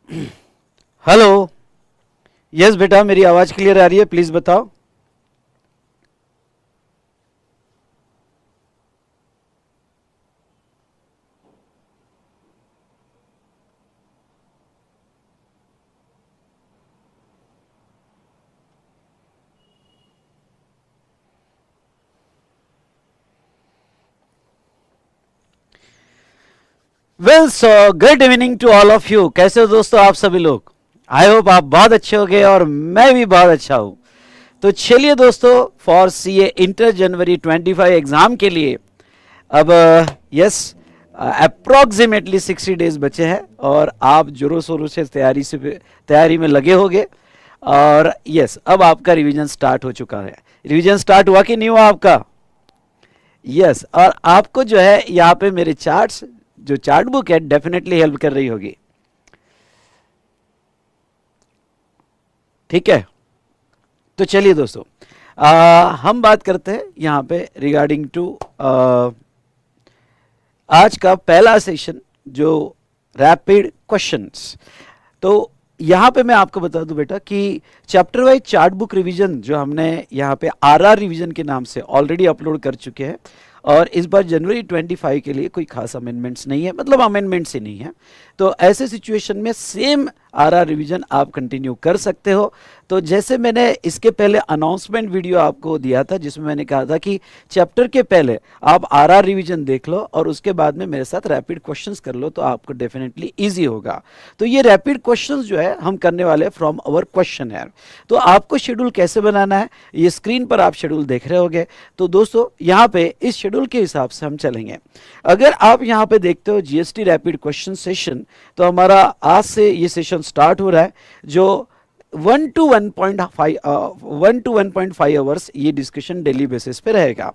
Hello. Yes बेटा, मेरी आवाज क्लियर आ रही है? प्लीज बताओ। Well, so good evening to all of you. कैसे हो दोस्तों आप सभी लोग? आई होप आप बहुत अच्छे हो गए और मैं भी बहुत अच्छा हूं। तो चलिए दोस्तों, for CA inter January 25 exam के लिए अब यस अप्रोक्सीमेटली 60 डेज बचे हैं और आप जोरों शोरों से तैयारी में लगे होंगे। और यस, अब आपका रिवीजन स्टार्ट हो चुका है। रिवीजन स्टार्ट हुआ कि नहीं हुआ आपका? यस, और आपको जो है यहाँ पे मेरे चार्ट्स, जो चार्ट बुक है, डेफिनेटली हेल्प कर रही होगी। ठीक है, तो चलिए दोस्तों, हम बात करते हैं यहाँ पे रिगार्डिंग टू आज का पहला सेशन, जो रैपिड क्वेश्चंस। तो यहाँ पे मैं आपको बता दूं बेटा कि chapter wise chart book revision जो हमने यहाँ पे आरआर रिवीजन के नाम से ऑलरेडी अपलोड कर चुके हैं, और इस बार जनवरी 25 के लिए कोई खास अमेंडमेंट्स नहीं है, मतलब अमेंडमेंट्स ही नहीं है। तो ऐसे सिचुएशन में सेम आरआर रिवीजन आप कंटिन्यू कर सकते हो। तो जैसे मैंने इसके पहले अनाउंसमेंट वीडियो आपको दिया था, जिसमें मैंने कहा था कि चैप्टर के पहले आप आरआर रिवीजन देख लो और उसके बाद में मेरे साथ रैपिड क्वेश्चंस कर लो, तो आपको डेफिनेटली इजी होगा। तो ये रैपिड क्वेश्चंस जो है हम करने वाले फ्रॉम अवर क्वेश्चनर। तो आपको शेड्यूल कैसे बनाना है, ये स्क्रीन पर आप शेड्यूल देख रहे होगे। तो दोस्तों, यहाँ पे इस शेड्यूल के हिसाब से हम चलेंगे। अगर आप यहाँ पे देखते हो जीएसटी रैपिड क्वेश्चन सेशन, तो हमारा आज से ये सेशन स्टार्ट हो रहा है, जो 1 to 1.5 आवर्स ये डिस्कशन डेली बेसिस पे रहेगा।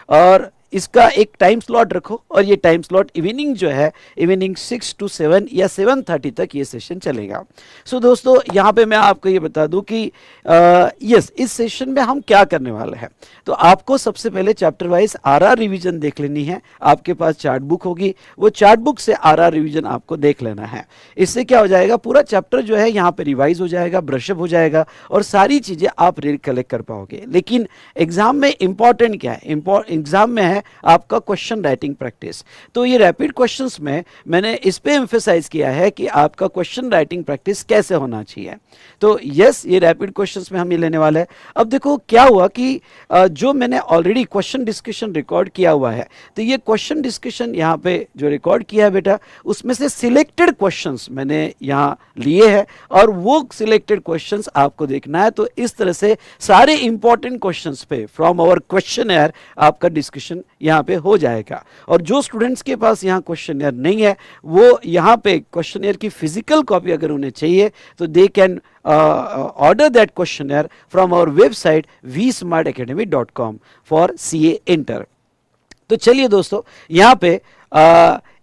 और इसका एक टाइम स्लॉट रखो, और ये टाइम स्लॉट इवनिंग जो है, इवनिंग 6 to 7 या 7:30 तक ये सेशन चलेगा। सो दोस्तों, यहाँ पे मैं आपको ये बता दूं कि यस, इस सेशन में हम क्या करने वाले हैं। तो आपको सबसे पहले चैप्टर वाइज आरआर रिवीजन देख लेनी है। आपके पास चार्ट बुक होगी, वो चार्ट बुक से आरआर रिवीजन आपको देख लेना है। इससे क्या हो जाएगा, पूरा चैप्टर जो है यहाँ पे रिवाइज हो जाएगा, ब्रशअप हो जाएगा, और सारी चीजें आप रिकलेक्ट कर पाओगे। लेकिन एग्जाम में इंपॉर्टेंट क्या है? एग्जाम में है आपका क्वेश्चन राइटिंग प्रैक्टिस। तो ये रैपिड क्वेश्चंस में मैंने इस पे एम्फेसाइज किया है कि आपका क्वेश्चन राइटिंग प्रैक्टिस कैसे होना चाहिए। तो यस, ये रैपिड क्वेश्चंस में हम ये लेने वाले हैं। अब देखो क्या हुआ कि जो मैंने ऑलरेडी क्वेश्चन डिस्कशन रिकॉर्ड किया हुआ है, तो ये क्वेश्चन डिस्कशन यहाँ पे जो रिकॉर्ड किया है बेटा, उसमें से सिलेक्टेड क्वेश्चंस मैंने यहाँ लिए हैं, और वो सिलेक्टेड क्वेश्चंस आपको देखना है। तो इस तरह से सारे इंपॉर्टेंट क्वेश्चंस पे फ्रॉम आवर क्वेश्चनर आपका डिस्कशन यहाँ पे हो जाएगा। और जो स्टूडेंट्स के पास यहाँ क्वेश्चनर नहीं है, वो यहाँ पे क्वेश्चनर की फिजिकल कॉपी अगर उन्हें चाहिए, तो they can order that questionnaire from our website vsmartacademy.com for CA Inter। तो चलिए दोस्तों, यहाँ पे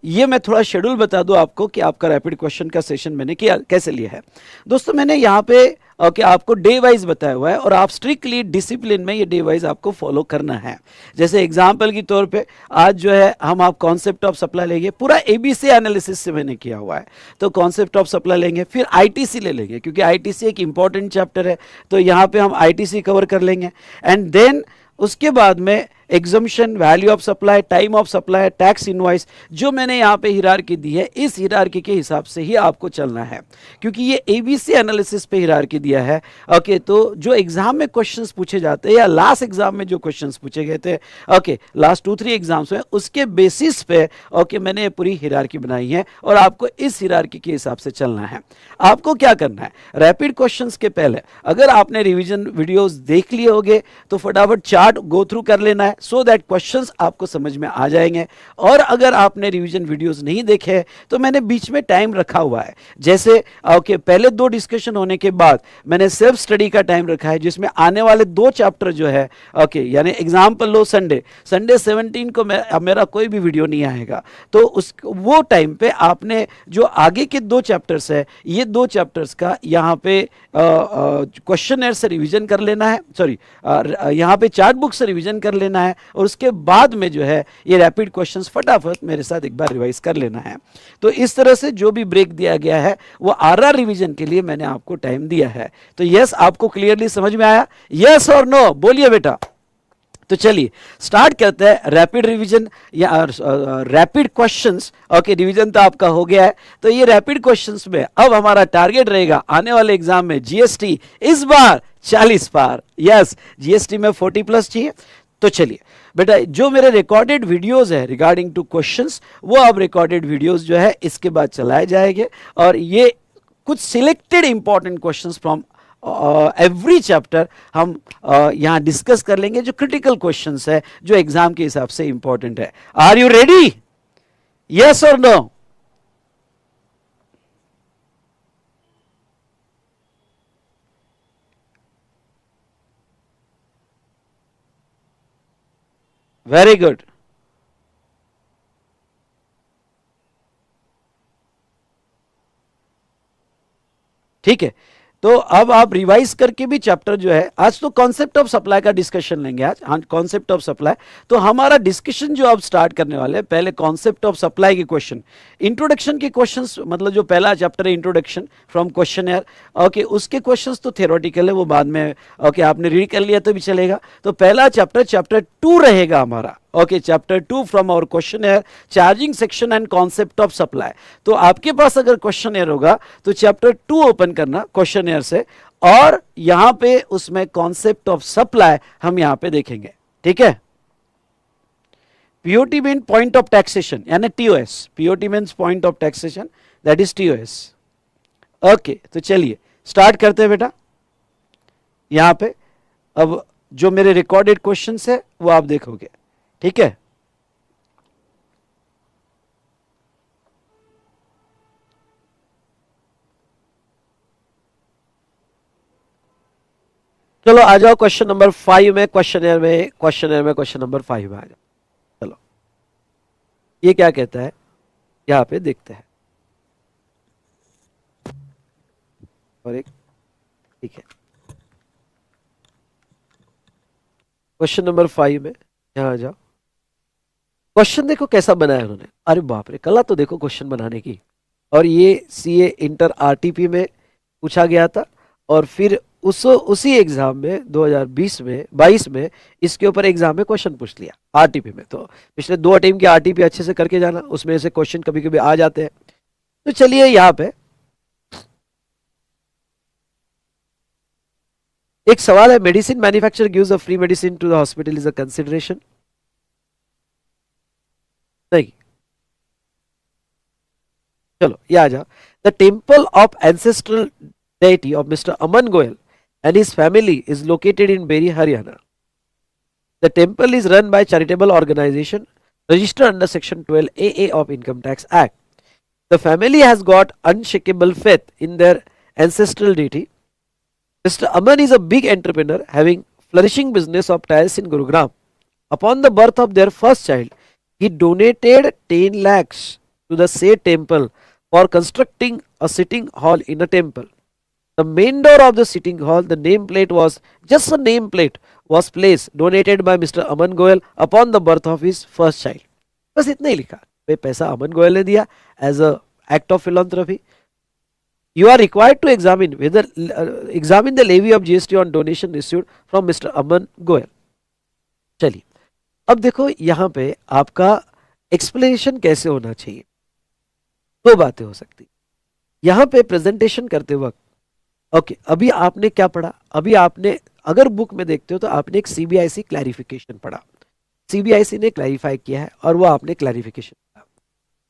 ये मैं थोड़ा शेड्यूल बता दूं आपको कि आपका रैपिड क्वेश्चन का सेशन मैंने किया कैसे लिया है। दोस्तों, मैंने यहाँ पे कि आपको डे वाइज बताया हुआ है, और आप स्ट्रिक्टली डिसिप्लिन में ये डे वाइज आपको फॉलो करना है। जैसे एग्जांपल के तौर पे आज जो है हम आप कॉन्सेप्ट ऑफ सप्लाई लेंगे, पूरा एबीसी एनालिसिस से मैंने किया हुआ है। तो कॉन्सेप्ट ऑफ सप्लाई लेंगे, फिर आईटीसी ले लेंगे, क्योंकि आईटीसी एक इंपॉर्टेंट चैप्टर है, तो यहाँ पे हम आईटीसी कवर कर लेंगे। एंड देन उसके बाद में exemption, value of supply, time of supply, tax invoice, जो मैंने यहाँ पे हिरार्की दी है, इस हिरार्की के हिसाब से ही आपको चलना है, क्योंकि ये एबीसी एनालिसिस पे हिरार्की दिया है। ओके, तो जो एग्जाम में क्वेश्चंस पूछे जाते हैं, या लास्ट एग्जाम में जो क्वेश्चंस पूछे गए थे, ओके, लास्ट 2-3 एग्जाम्स में, उसके बेसिस पे ओके मैंने ये पूरी हिरार्की बनाई है, और आपको इस हिरार्की के हिसाब से चलना है। आपको क्या करना है, रैपिड क्वेश्चंस के पहले अगर आपने रिविजन वीडियोस देख लिए होंगे, तो फटाफट चार्ट गो थ्रू कर लेना है, सो दैट क्वेश्चंस आपको समझ में आ जाएंगे। और अगर आपने रिवीजन वीडियोस नहीं देखे, तो मैंने बीच में टाइम रखा हुआ है। जैसे ओके, पहले 2 डिस्कशन होने के बाद मैंने सेल्फ स्टडी का टाइम रखा है, जिसमें आने वाले 2 चैप्टर जो है, ओके, यानी एग्जांपल लो संडे 17 को मेरा कोई भी वीडियो नहीं आएगा, तो उस वो टाइम पे आपने जो आगे के 2 चैप्टर्स है, ये 2 चैप्टर्स का यहाँ पे क्वेश्चनर से रिवीजन कर लेना है, सॉरी यहाँ पे चार्ट बुक से रिवीजन कर लेना है। है और उसके बाद में जो है ये रैपिड क्वेश्चंस फटाफट मेरे साथ एक बार रिवाइज कर लेना है। तो इस तरह से जो भी ब्रेक दिया गया है वो आरआर रिवीजन के लिए मैंने आपको टाइम दिया है। तो यस, आपको क्लियरली समझ में आया? यस और नो बोलिए बेटा। तो चलिए स्टार्ट करते हैं रैपिड रिवीजन या रैपिड क्वेश्चंस। ओके, रिवीजन तो आपका हो गया है। तो ये रैपिड क्वेश्चंस में अब हमारा टारगेट रहेगा आने वाले एग्जाम में जीएसटी इस बार 40 पार। यस, जीएसटी में 40 प्लस चाहिए। तो चलिए बेटा, जो मेरे रिकॉर्डेड वीडियोस है रिगार्डिंग टू क्वेश्चंस वो अब रिकॉर्डेड वीडियोस जो है इसके बाद चलाए जाएंगे और ये कुछ selected important questions from every chapter हम यहां डिस्कस कर लेंगे, जो क्रिटिकल क्वेश्चंस है जो एग्जाम के हिसाब से इंपॉर्टेंट है। Are you ready? यस और नो? Very good. ठीक है, तो अब आप रिवाइज करके भी चैप्टर जो है, आज तो कॉन्सेप्ट ऑफ सप्लाई का डिस्कशन लेंगे आज। हाँ, कॉन्सेप्ट ऑफ सप्लाई। तो हमारा डिस्कशन जो अब स्टार्ट करने वाले हैं, पहले कॉन्सेप्ट ऑफ सप्लाई के क्वेश्चन, इंट्रोडक्शन के क्वेश्चंस, मतलब जो पहला चैप्टर है इंट्रोडक्शन फ्रॉम क्वेश्चनर। ओके, उसके क्वेश्चंस तो थियोरेटिकल है, वो बाद में ओके आपने रीड कर लिया तो भी चलेगा। तो पहला चैप्टर 2 रहेगा हमारा। Okay, chapter 2 from our questionnaire, charging section and concept of supply. तो आपके पास अगर क्वेश्चनर होगा तो चैप्टर 2 ओपन करना क्वेश्चनर से, और यहां पे उसमें कॉन्सेप्ट ऑफ सप्लाई हम यहां पे देखेंगे। ठीक है, POT mean point of taxation यानी TOS. POT means point of taxation, that is TOS. Okay, तो चलिए स्टार्ट करते हैं बेटा। यहां पे अब जो मेरे रिकॉर्डेड क्वेश्चंस है वो आप देखोगे। ठीक है, चलो आ जाओ क्वेश्चन नंबर 5 में, क्वेश्चनर में क्वेश्चन नंबर 5 में आ जाओ। चलो ये क्या कहता है यहां पे देखते हैं। और एक, ठीक है, क्वेश्चन नंबर 5 में यहां आ जाओ। क्वेश्चन देखो कैसा बनाया उन्होंने। अरे बाप रे, कला तो देखो क्वेश्चन बनाने की। और ये सीए इंटर आरटीपी में पूछा गया था, और फिर उसी एग्जाम में 2020 में 22 में इसके ऊपर एग्जाम में क्वेश्चन पूछ लिया आरटीपी में। तो पिछले 2 अटेम्प्ट की आरटीपी अच्छे से करके जाना, उसमें से क्वेश्चन कभी कभी आ जाते हैं। तो चलिए यहां पे एक सवाल है, medicine manufacturer gives a free medicine to the hospital is a consideration. नहीं, चलो ये आ जाओ। The temple of ancestral deity of Mr. Aman Goyal and his family is located in Beri, Haryana. The temple is run by charitable organization registered under Section 12AA of Income Tax Act. The family has got unshakable faith in their ancestral deity. Mr. Aman is a big entrepreneur having flourishing business of tiles in Gurugram. Upon the birth of their first child, he donated 10 lakhs to the said temple for constructing a sitting hall in a temple. The main door of the sitting hall, the nameplate was just a nameplate, was placed donated by Mr. Aman Goyal upon the birth of his first child. बस इतना ही लिखा, भाई पैसा अमन गोयल ने दिया as a act of philanthropy. You are required to examine the levy of GST on donation received from Mr. Aman Goyal. चलिए अब देखो यहां पे आपका एक्सप्लेनेशन कैसे होना चाहिए। 2 बातें हो सकती यहां पे प्रेजेंटेशन करते वक्त। ओके, अभी आपने क्या पढ़ा? अभी आपने अगर बुक में देखते हो तो आपने एक सीबीआईसी क्लैरिफिकेशन पढ़ा। सीबीआईसी ने क्लैरिफाई किया है और वो आपने क्लैरिफिकेशन पढ़ा,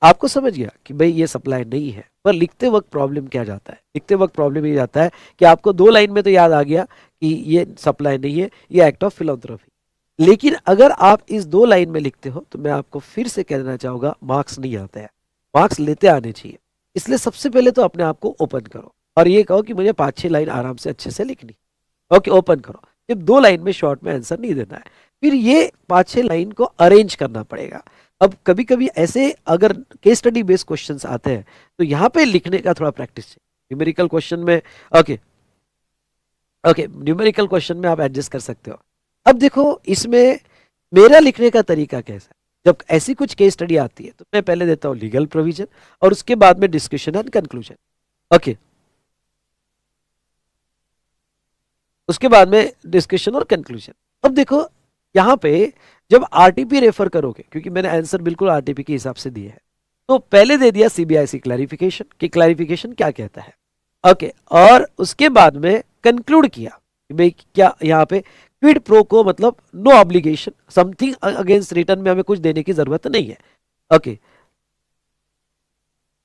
आपको समझ गया कि भाई ये सप्लाई नहीं है। पर लिखते वक्त प्रॉब्लम क्या जाता है? लिखते वक्त प्रॉब्लम ये जाता है कि आपको 2 लाइन में तो याद आ गया कि ये सप्लाई नहीं है, ये एक्ट ऑफ फिलोंथ्रफी। लेकिन अगर आप इस 2 लाइन में लिखते हो तो मैं आपको फिर से कहना चाहूंगा मार्क्स नहीं आते हैं, मार्क्स लेते आने चाहिए। इसलिए सबसे पहले तो अपने आप को ओपन करो और ये कहो कि मुझे 5-6 लाइन आराम से अच्छे से लिखनी। ओके, ओपन करो। सिर्फ 2 लाइन में शॉर्ट में आंसर नहीं देना है, फिर ये 5-6 लाइन को अरेंज करना पड़ेगा। अब कभी कभी ऐसे अगर केस स्टडी बेस्ड क्वेश्चंस आते हैं तो यहाँ पे लिखने का थोड़ा प्रैक्टिस चाहिए। न्यूमेरिकल क्वेश्चन में ओके न्यूमेरिकल क्वेश्चन में आप एडजस्ट कर सकते हो। अब देखो इसमें मेरा लिखने का तरीका कैसा है, जब ऐसी कुछ केस स्टडी आती है तो मैं पहले देता हूं लीगल प्रोविजन और उसके बाद में डिस्कशन एंड कंक्लूजन। ओके, उसके बाद में डिस्कशन और कंक्लूजन। अब देखो यहां पे जब आरटीपी रेफर करोगे, क्योंकि मैंने आंसर बिल्कुल आरटीपी के हिसाब से दिए है, तो पहले दे दिया सीबीआईसी क्लैरिफिकेशन कि क्लैरिफिकेशन क्या कहता है। ओके, और उसके बाद में कंक्लूड किया कि भाई क्या यहाँ पे क्विड प्रो को मतलब no obligation, something against return में हमें कुछ देने की जरूरत नहीं है। ओके,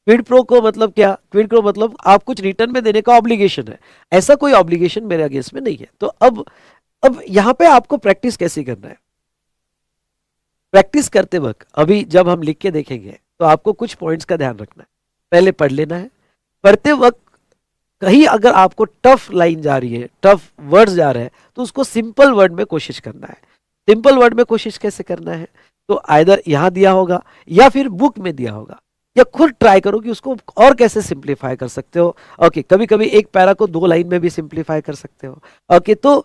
क्विड प्रो को मतलब क्या, क्विड प्रो मतलब आप कुछ रिटर्न में देने का ऑब्लिगेशन है, ऐसा कोई ऑब्लिगेशन मेरे अगेंस्ट में नहीं है। तो अब यहां पे आपको प्रैक्टिस कैसे करना है, प्रैक्टिस करते वक्त अभी जब हम लिख के देखेंगे तो आपको कुछ पॉइंट्स का ध्यान रखना है, पहले पढ़ लेना है, पढ़ते वक्त कहीं अगर आपको टफ लाइन जा रही है, टफ वर्ड्स जा रहे हैं, तो उसको सिंपल वर्ड में कोशिश करना है। सिंपल वर्ड में कोशिश कैसे करना है, तो आइदर यहां दिया होगा या फिर बुक में दिया होगा, या खुद ट्राई करो कि उसको और कैसे सिंप्लीफाई कर सकते हो। ओके, कभी कभी एक पैरा को 2 लाइन में भी सिंप्लीफाई कर सकते हो। ओके, तो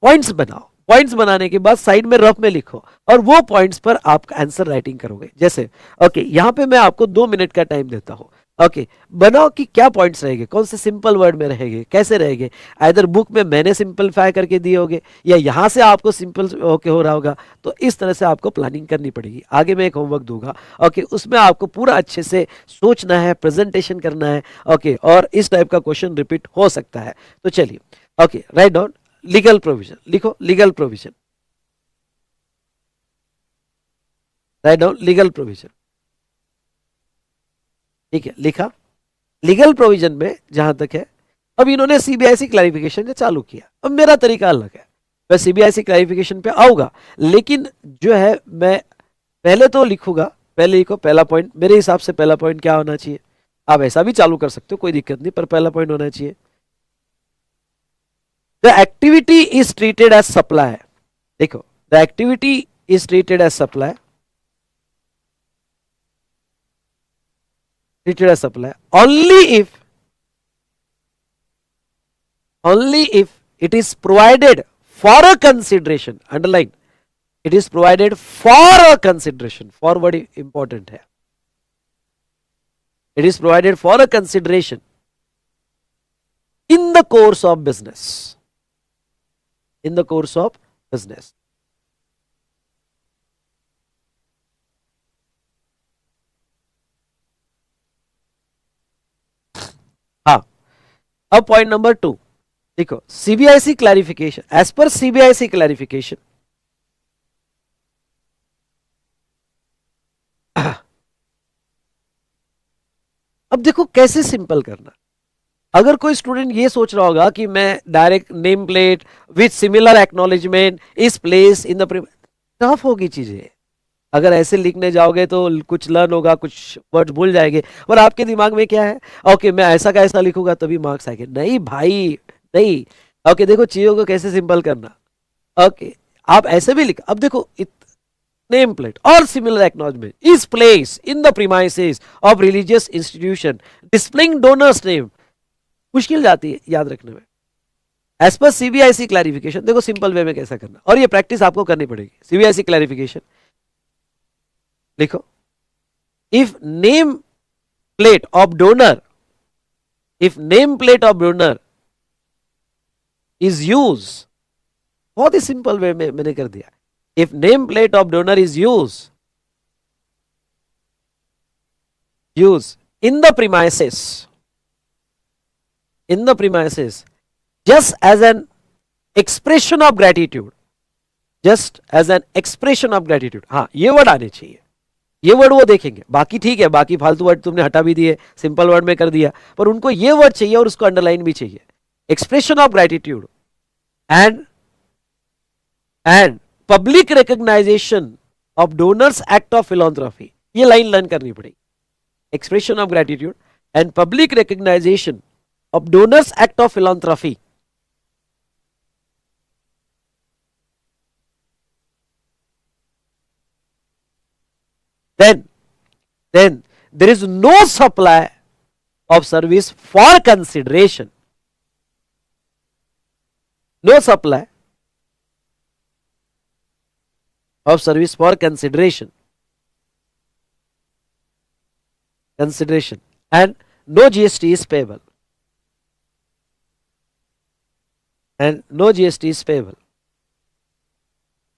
पॉइंट्स बनाओ, पॉइंट्स बनाने के बाद साइड में रफ में लिखो और वो पॉइंट्स पर आप आंसर राइटिंग करोगे। जैसे ओके, यहां पे मैं आपको 2 मिनट का टाइम देता हूं। ओके, बनाओ कि क्या पॉइंट्स रहेंगे, कौन से सिंपल वर्ड में रहेंगे, कैसे रहेंगे। आइदर बुक में मैंने सिंपलीफाई करके दिए होंगे या यहां से आपको सिंपल ओके हो रहा होगा, तो इस तरह से आपको प्लानिंग करनी पड़ेगी। आगे मैं एक होमवर्क दूंगा, ओके, उसमें आपको पूरा अच्छे से सोचना है, प्रेजेंटेशन करना है। ओके, और इस टाइप का क्वेश्चन रिपीट हो सकता है। तो चलिए, okay, write down legal provision, लिखो legal provision, write down legal provision. ठीक है, लिखा। लीगल प्रोविजन में जहां तक है, अब इन्होंने सीबीआईसी क्लैरिफिकेशन चालू किया, अब मेरा तरीका अलग है, मैं सीबीआईसी क्लैरिफिकेशन पे आऊंगा, लेकिन जो है मैं पहले तो लिखूंगा। पहले लिखो पहला पॉइंट, मेरे हिसाब से पहला पॉइंट क्या होना चाहिए, आप ऐसा भी चालू कर सकते हो, कोई दिक्कत नहीं, पर पहला पॉइंट होना चाहिए the activity is treated as supply. देखो, the activity is treated as supply, treated as supply only if it is provided for a consideration, underline, it is provided for a consideration, for word important hai, it is provided for a consideration in the course of business, in the course of business। हाँ, अब point number 2 देखो, CBIC clarification, as per CBIC clarification अब देखो कैसे simple करना। अगर कोई student ये सोच रहा होगा कि मैं direct name plate with similar acknowledgement इस प्लेस इन द, टफ होगी चीजें। अगर ऐसे लिखने जाओगे तो कुछ लर्न होगा, कुछ वर्ड्स भूल जाएंगे, और आपके दिमाग में क्या है, ओके मैं ऐसा कैसा लिखूंगा तभी मार्क्स आएंगे, नहीं भाई नहीं। ओके, देखो चीजों को कैसे सिंपल करना। ओके, आप ऐसे भी लिख, अब देखो नेम प्लेट और similar acknowledgement is place in the premises of religious institution displaying donors name, मुश्किल जाती है याद रखने में। एज पर सीबीआईसी क्लैरिफिकेशन, देखो सिंपल वे में कैसा करना, और ये प्रैक्टिस आपको करनी पड़ेगी। सीबीआईसी क्लैरिफिकेशन लिखो, if name plate of donor, if name plate of donor is use, बहुत ही सिंपल वे में मैंने कर दिया, if name plate of donor is use in the premises, in the premises just as an expression of gratitude, just as an expression of gratitude, हाँ ये word आने चाहिए, ये वर्ड वो देखेंगे, बाकी ठीक है, बाकी फालतू वर्ड तुमने हटा भी दिए, सिंपल वर्ड में कर दिया, पर उनको ये वर्ड चाहिए और उसको अंडरलाइन भी चाहिए, expression of gratitude and public recognisation of donors act of philanthropy, ये लाइन लर्न करनी पड़ेगी। Expression of gratitude and public recognisation of donors act of philanthropy, then there is no supply of service for consideration, no supply of service for consideration and no GST is payable,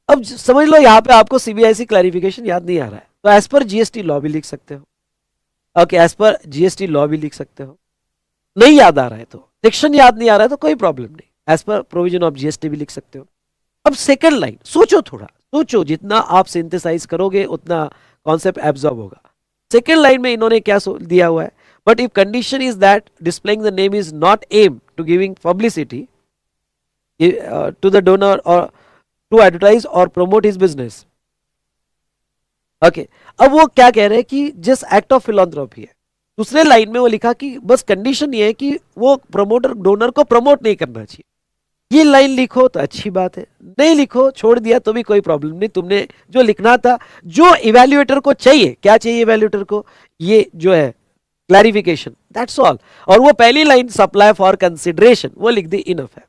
अब समझ लो यहां पे आपको CBIC clarification याद नहीं आ रहा है तो एज पर जीएसटी लॉ भी लिख सकते हो। Okay, as per GST law भी लिख सकते हो। नहीं याद आ रहा है तो, सेक्शन याद नहीं आ रहा है तो कोई प्रॉब्लम नहीं, as per provision of GST भी लिख सकते हो। अब सेकंड लाइन सोचो, थोड़ा सोचो, जितना आप सिंथेसाइज करोगे उतना कॉन्सेप्ट एब्जॉर्ब होगा। सेकंड लाइन में इन्होंने क्या दिया हुआ है, but if condition is that displaying the name is not aim to giving publicity to the donor और टू एडवर्टाइज और प्रमोट हिज बिजनेस। ओके, अब वो क्या कह रहे हैं कि जस्ट एक्ट ऑफ फिलॉन्थ्रोपी है। दूसरे लाइन में वो लिखा कि बस कंडीशन ये है कि वो प्रमोटर डोनर को प्रमोट नहीं करना चाहिए। ये लाइन लिखो तो अच्छी बात है, नहीं लिखो छोड़ दिया तो भी कोई प्रॉब्लम नहीं। तुमने जो लिखना था, जो इवैल्यूएटर को चाहिए, क्या चाहिए इवैल्यूएटर को, ये जो है क्लैरिफिकेशन, दैट्स ऑल। और वो पहली लाइन सप्लाई फॉर कंसिडरेशन वो लिख दी, इनफ है।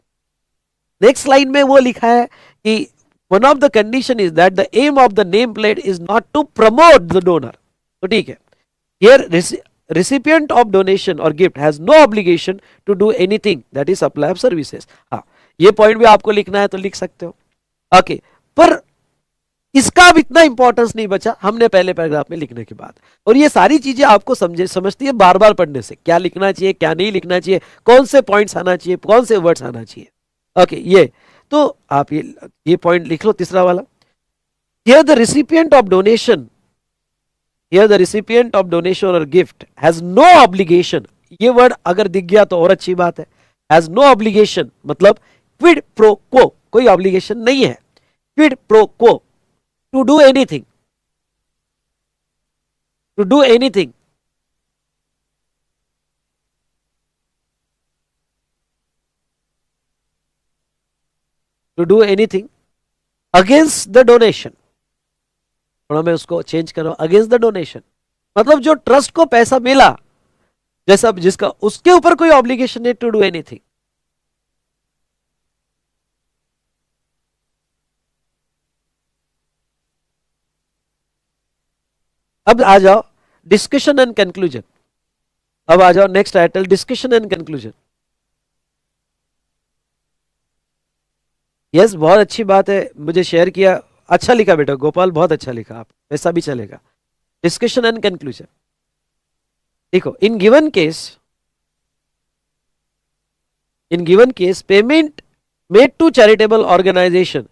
नेक्स्ट लाइन में वो लिखा है कि one of the condition is that the aim of the name plate is not to promote the donor. तो ठीक है, here recipient of donation or gift has no obligation to do anything that is supply of services। हाँ, ये point भी आपको लिखना है तो लिख सकते हो। ओके, पर इसका अब इतना इंपॉर्टेंस नहीं बचा हमने पहले पैराग्राफ में लिखने के बाद। और ये सारी चीजें आपको समझती है बार बार पढ़ने से, क्या लिखना चाहिए क्या नहीं लिखना चाहिए, कौन से पॉइंट्स आना चाहिए, कौन से वर्ड्स आना चाहिए। ओके, ये तो आप ये पॉइंट लिख लो, तीसरा वाला। Here the recipient of donation, Here the recipient of donation or gift has no obligation, ये वर्ड अगर दिख गया तो और अच्छी बात है। Has no obligation मतलब quid pro quo, कोई ऑब्लिगेशन नहीं है, quid pro quo to do anything, to do anything, to do anything against the donation। थोड़ा मैं उसको चेंज कर रहा हूं, अगेंस्ट द डोनेशन मतलब जो ट्रस्ट को पैसा मिला, जैसा जिसका, उसके ऊपर कोई ऑब्लिगेशन है टू डू एनीथिंग। अब आ जाओ डिस्कशन एंड कंक्लूजन। अब आ जाओ next title, discussion and conclusion. Yes, बहुत अच्छी बात है, मुझे शेयर किया, अच्छा लिखा बेटा गोपाल, बहुत अच्छा लिखा आप, ऐसा भी चलेगा। डिस्कशन एंड कंक्लूजन देखो, in given case payment made to charitable organisation,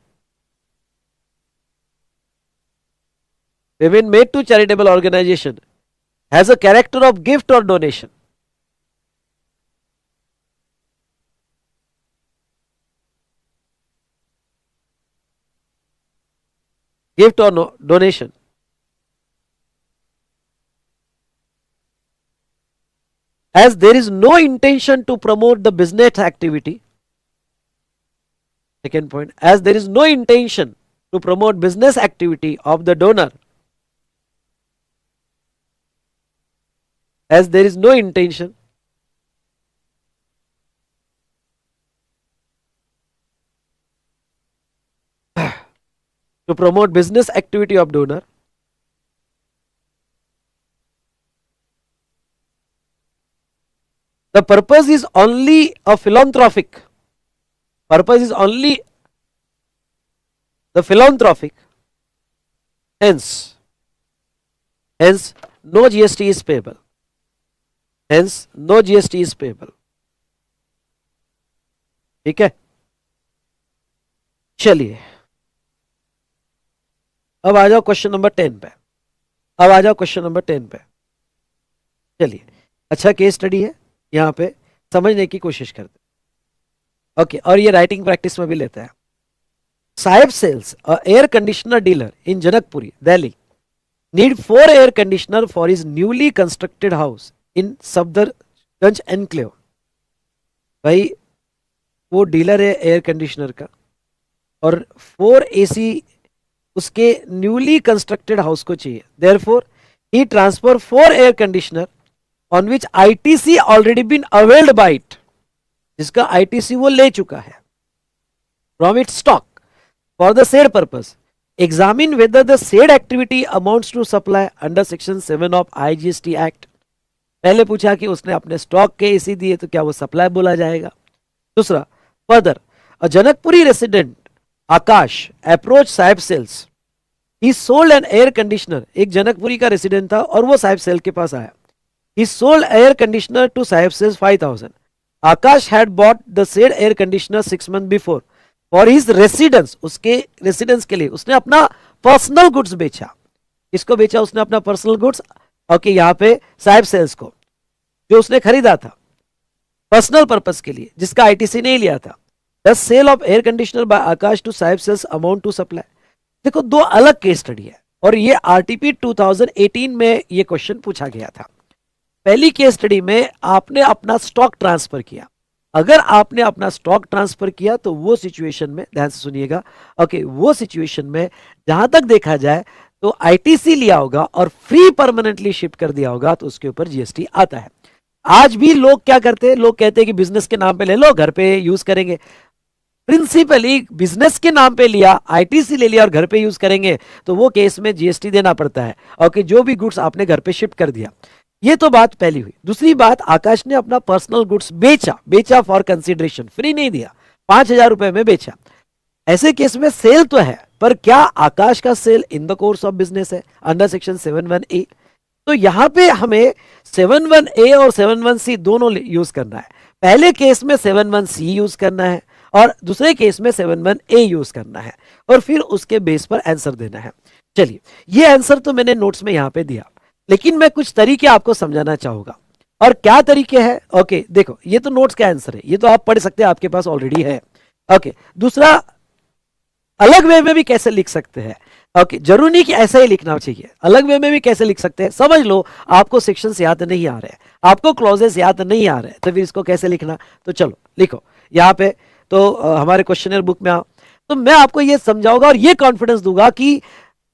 payment made to charitable organisation has a character of gift और donation. Gift or no donation, as there is no intention to promote the business activity. Second point, as there is no intention to promote business activity of the donor, as there is no intention to promote business activity of donor, the purpose is only a philanthropic, purpose is only the philanthropic, hence no GST is payable, hence no GST is payable। ठीक है, चलिए अब आ जाओ question number 10 पे, अब आ जाओ question number 10 पे। चलिए, अच्छा केस स्टडी है, यहां पे समझने की कोशिश करते। ओके, और ये राइटिंग प्रैक्टिस में भी लेते हैं। Saheb sells a air conditioner dealer in Janakpuri Delhi need 4 air conditioner for his newly constructed house in Safdarjung enclave. भाई वो डीलर है एयर कंडीशनर का और 4 एसी उसके न्यूली कंस्ट्रक्टेड हाउस को चाहिए। Therefore he transfer 4 air conditioner on which ITC already been availed by it, जिसका ITC वो ले चुका है, from it stock for the said purpose examine whether the said activity amounts to supply under section 7 of IGST act. पहले पूछा कि उसने अपने स्टॉक के एसी दिए तो क्या वो सप्लाई बोला जाएगा। दूसरा, further a Janakpuri resident Akash approach Sahib sales, he sold an air conditioner. एक जनकपुरी का रेसिडेंट था और वो साहिब सेल के पास आया। He sold air conditioner to Sahib sales 5000। Akash had bought the said air conditioner 6 months before for his residence. उसके रेसिडेंस के लिए उसने अपना पर्सनल गुड्स बेचा। किसको बेचा उसने अपना पर्सनल गुड्स? ओके, यहाँ पे साहिब सेल्स को, जो उसने खरीदा था पर्सनल पर्पस के लिए, जिसका आईटीसी नहीं लिया था। The sale of air conditioner by Akash to Sahib sales amount to supply. देखो, दो अलग केस स्टडी है और ये आरटीपी 2018 में ये क्वेश्चन पूछा गया था। पहली केस स्टडी में आपने अपना स्टॉक ट्रांसफर किया। अगर आपने अपना स्टॉक ट्रांसफर किया तो वो सिचुएशन में, ध्यान से सुनिएगा, ओके, वो सिचुएशन में जहां तक देखा जाए तो आईटीसी लिया होगा और फ्री परमानेंटली शिफ्ट कर दिया होगा तो उसके ऊपर जीएसटी आता है। आज भी लोग क्या करते हैं, लोग कहते हैं कि बिजनेस के नाम पे ले लो, घर पे यूज करेंगे। प्रिंसिपली बिजनेस के नाम पे लिया, आईटीसी ले लिया और घर पे यूज करेंगे तो वो केस में जीएसटी देना पड़ता है। ओके, जो भी गुड्स आपने घर पे शिफ्ट कर दिया। ये तो बात पहली हुई। दूसरी बात, आकाश ने अपना पर्सनल गुड्स बेचा फॉर कंसिडरेशन, फ्री नहीं दिया, 5000 रुपए में बेचा। ऐसे केस में सेल तो है, पर क्या आकाश का sale in the course of business है अंडर सेक्शन 71A? तो यहां पे हमें 71A और 71C दोनों यूज करना है। पहले केस में 71C यूज करना है और दूसरे केस में 71A यूज करना है और फिर उसके बेस पर आंसर देना है। चलिए, ये आंसर तो मैंने नोट्स में यहां पे दिया, लेकिन मैं कुछ तरीके आपको समझाना चाहूंगा। और क्या तरीके हैं? ओके, देखो, ये तो नोट्स का आंसर है, ये तो आप पढ़ सकते हैं, आपके पास ऑलरेडी है। ओके, दूसरा, अलग वे में भी कैसे लिख सकते हैं। ओके, जरूरी नहीं कि ऐसा ही लिखना चाहिए, अलग वे में भी कैसे लिख सकते हैं। समझ लो आपको सेक्शंस याद नहीं आ रहे, आपको क्लॉजेस याद नहीं आ रहे, तो फिर इसको कैसे लिखना? तो चलो लिखो यहाँ पे। तो हमारे क्वेश्चनर बुक में आओ, तो मैं आपको ये समझाऊंगा और ये कॉन्फिडेंस दूंगा कि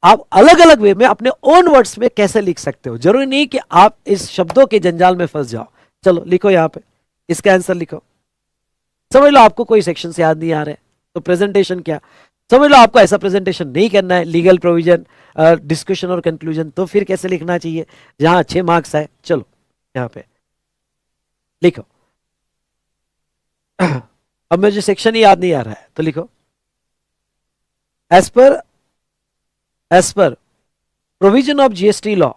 आप अलग अलग वे में अपने ओन वर्ड्स में कैसे लिख सकते हो। जरूरी नहीं कि आप इस शब्दों के जंजाल में फंस जाओ। चलो लिखो यहाँ पे, इसका आंसर लिखो। समझ लो आपको कोई सेक्शन याद नहीं आ रहे तो प्रेजेंटेशन क्या, समझ लो आपको ऐसा प्रेजेंटेशन नहीं करना है, लीगल प्रोविजन, डिस्कशन और कंक्लूजन, तो फिर कैसे लिखना चाहिए जहां अच्छे मार्क्स आए। चलो यहां पे लिखो। अब मुझे सेक्शन ही याद नहीं आ रहा है तो लिखो, as per provision of GST law,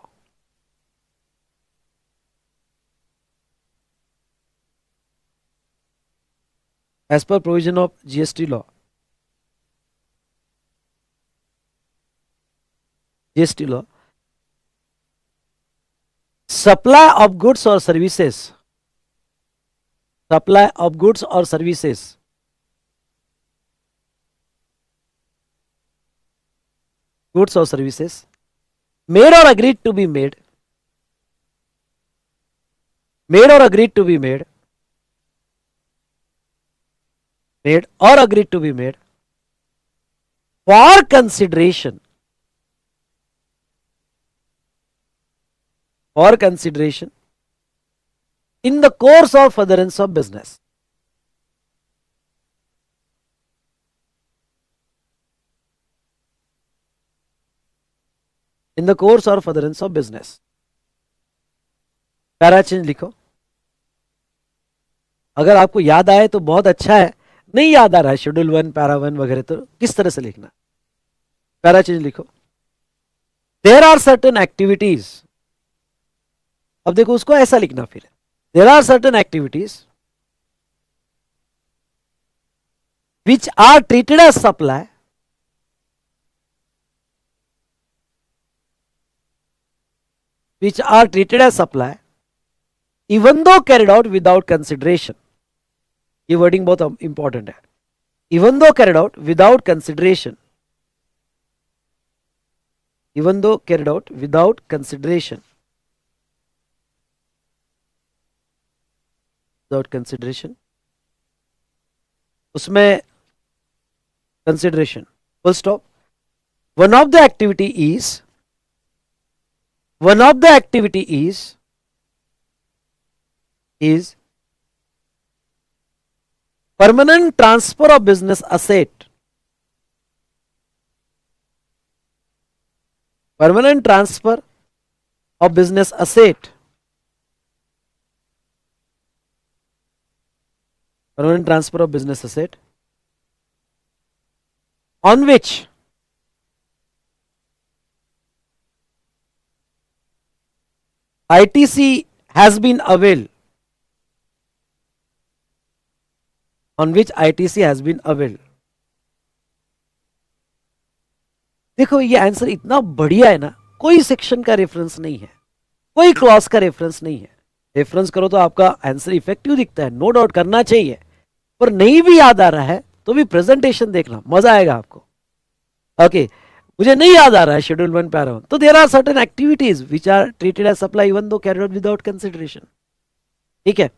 as per provision of GST law, GST law, supply of goods और सर्विसेज, सप्लाई ऑफ गुड्स और सर्विसेज, गुड्स और सर्विसेज मेड और agreed to be made, made और agreed to be made, made और agreed to be made for consideration, for consideration in the course or furtherance of business. In the course or furtherance of business. Para change लिखो। अगर आपको याद आए तो बहुत अच्छा है, नहीं याद आ रहा है शेड्यूल 1 पैरा 1 वगैरह, तो किस तरह से लिखना? पैरा चेंज लिखो। देयर आर सर्टेन एक्टिविटीज, अब देखो उसको ऐसा लिखना, फिर there are certain activities which are treated as supply, which are treated as supply even though carried out without consideration. ये वर्डिंग बहुत इंपॉर्टेंट है, even though carried out without consideration, even though carried out without consideration, without consideration, उसमें consideration, full stop. One of the activity is, one of the activity is permanent transfer of business asset, permanent transfer of business asset, permanent transfer of business asset on which ITC has been availed, on which ITC has been availed. देखो ये answer इतना बढ़िया है ना, कोई section का reference नहीं है, कोई क्लॉज का रेफरेंस नहीं है. रेफरेंस करो तो आपका आंसर इफेक्टिव दिखता है, नो डाउट करना चाहिए, पर नहीं भी याद आ रहा है तो भी प्रेजेंटेशन देखना, मजा आएगा आपको. ओके मुझे नहीं याद आ रहा है शेड्यूल 1 पैरा 1, तो there are certain activities which are treated as supply even though carried out without consideration. ठीक है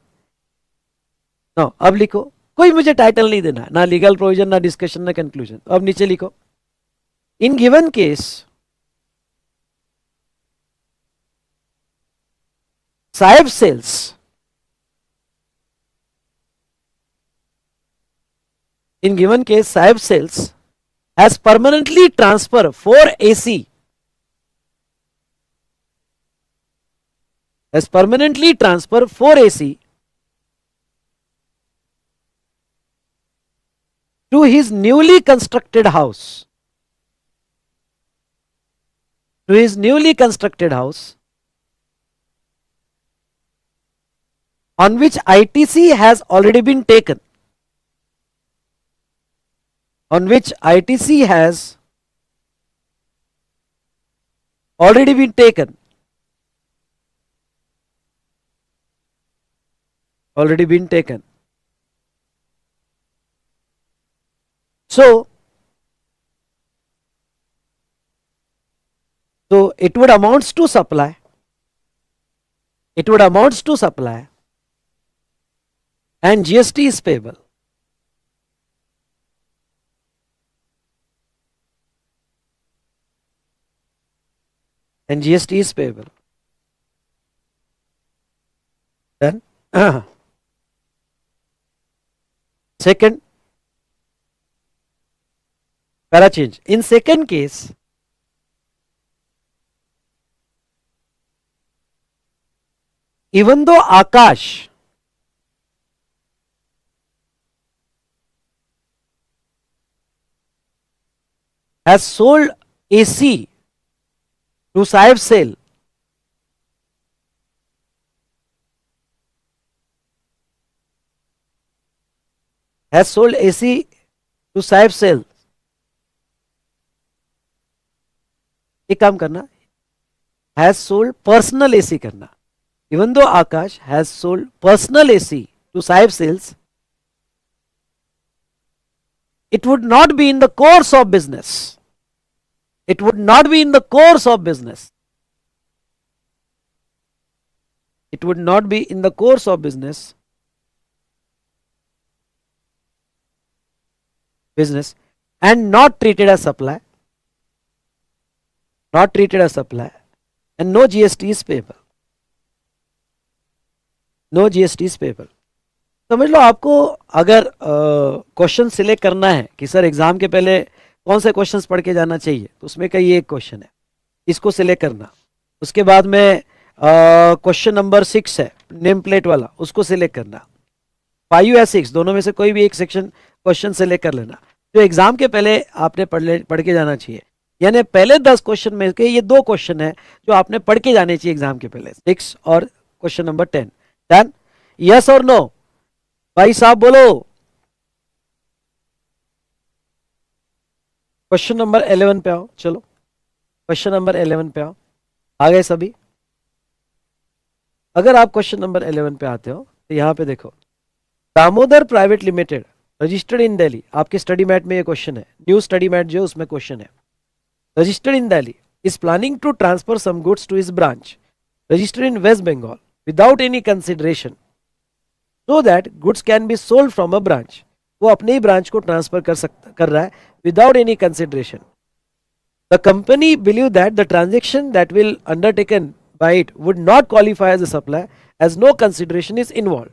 नो, अब लिखो, कोई मुझे टाइटल नहीं देना, ना लीगल प्रोविजन, ना डिस्कशन, ना कंक्लूजन. अब नीचे लिखो, in given case Saheb sales in given case Saib Sales has permanently transferred 4 AC, has permanently transferred 4 AC to his newly constructed house, to his newly constructed house on which ITC has already been taken, on which ITC has already been taken, already been taken. So it would amounts to supply, it would amounts to supply, and GST is payable. And GST is payable. Then second para change. In second case, even though Akash has sold AC to Saib Sale, has sold AC to Saib Sale. एक काम करना, has sold personal AC करना. Even though Akash has sold personal AC to Saib Sales, it would not be in the course of business. It would not be in the course of business. It would not be in the course of business. Business and not treated as supply. Not treated as supply. And no GST is payable. No GST is payable. समझ लो, आपको अगर question select करना है कि sir exam के पहले कौन से क्वेश्चंस पढ़ के जाना चाहिए, तो उसमें का ये एक क्वेश्चन है, इसको सिलेक्ट करना. उसके बाद में क्वेश्चन नंबर 6 है नेम प्लेट वाला, उसको सिलेक्ट करना. 5 या 6 दोनों में से कोई भी एक सेक्शन क्वेश्चन सिलेक्ट कर लेना जो एग्जाम के पहले आपने पढ़ के जाना चाहिए. यानी पहले 10 क्वेश्चन में के ये 2 क्वेश्चन है जो आपने पढ़ के जाने चाहिए एग्जाम के पहले, 6 और क्वेश्चन नंबर 10. डन? यस और नो? भाई साहब बोलो. क्वेश्चन नंबर 11 पे आओ. चलो क्वेश्चन नंबर 11 पे आओ. आ गए सभी? अगर आप क्वेश्चन नंबर 11 पे आते हो तो यहां पे देखो, Damodar private limited registered in Delhi. आपके स्टडी मैट में ये क्वेश्चन है, न्यू स्टडी मैट जो उसमें क्वेश्चन है. Registered in Delhi is planning to transfer some goods to his branch registered in West Bengal without any consideration so that goods can be sold from a branch. वो अपने ही branch को transfer कर रहा है without any consideration. The company believe that the transaction that will undertaken by it would not qualify as a supply as no consideration is involved.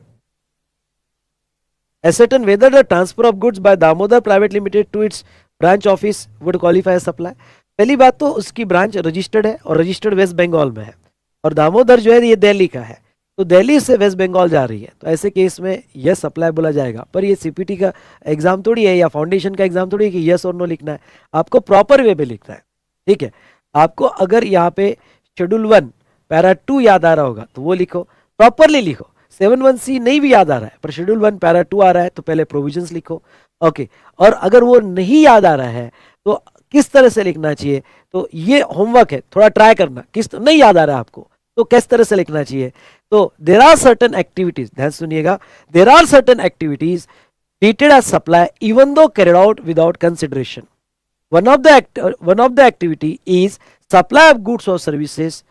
Ascertain whether the transfer of goods by Damodar Private Limited to its branch office would qualify as supply. पहली बात तो उसकी branch registered है और registered waste Bengal में है, और दामोदर जो है ये दिल्ली का है, तो दिल्ली से वेस्ट बंगाल जा रही है, तो ऐसे केस में यस सप्लाई बोला जाएगा। पर ये सीपीटी का एग्जाम थोड़ी है या फाउंडेशन का एग्जाम थोड़ी है कि यस और नो लिखना है, आपको प्रॉपर वे में लिखना है। ठीक है, आपको अगर यहाँ पे शेड्यूल 1 पैरा 2 याद आ रहा होगा तो वो लिखो, प्रॉपरली लिखो। 7(1)(c) नहीं भी याद आ रहा है पर शेड्यूल 1 पैरा 2 आ रहा है तो पहले प्रोविजंस लिखो। ओके, और अगर वो नहीं याद आ रहा है तो किस तरह से लिखना चाहिए, तो ये होमवर्क है, थोड़ा ट्राई करना। नहीं याद आ रहा है आपको तो किस तरह से लिखना चाहिए, तो देर आर सर्टन एक्टिविटीज, ध्यान सुनिएगा, there are certain activities treated as supply even though carried out without consideration. One of the activity is supply of goods or services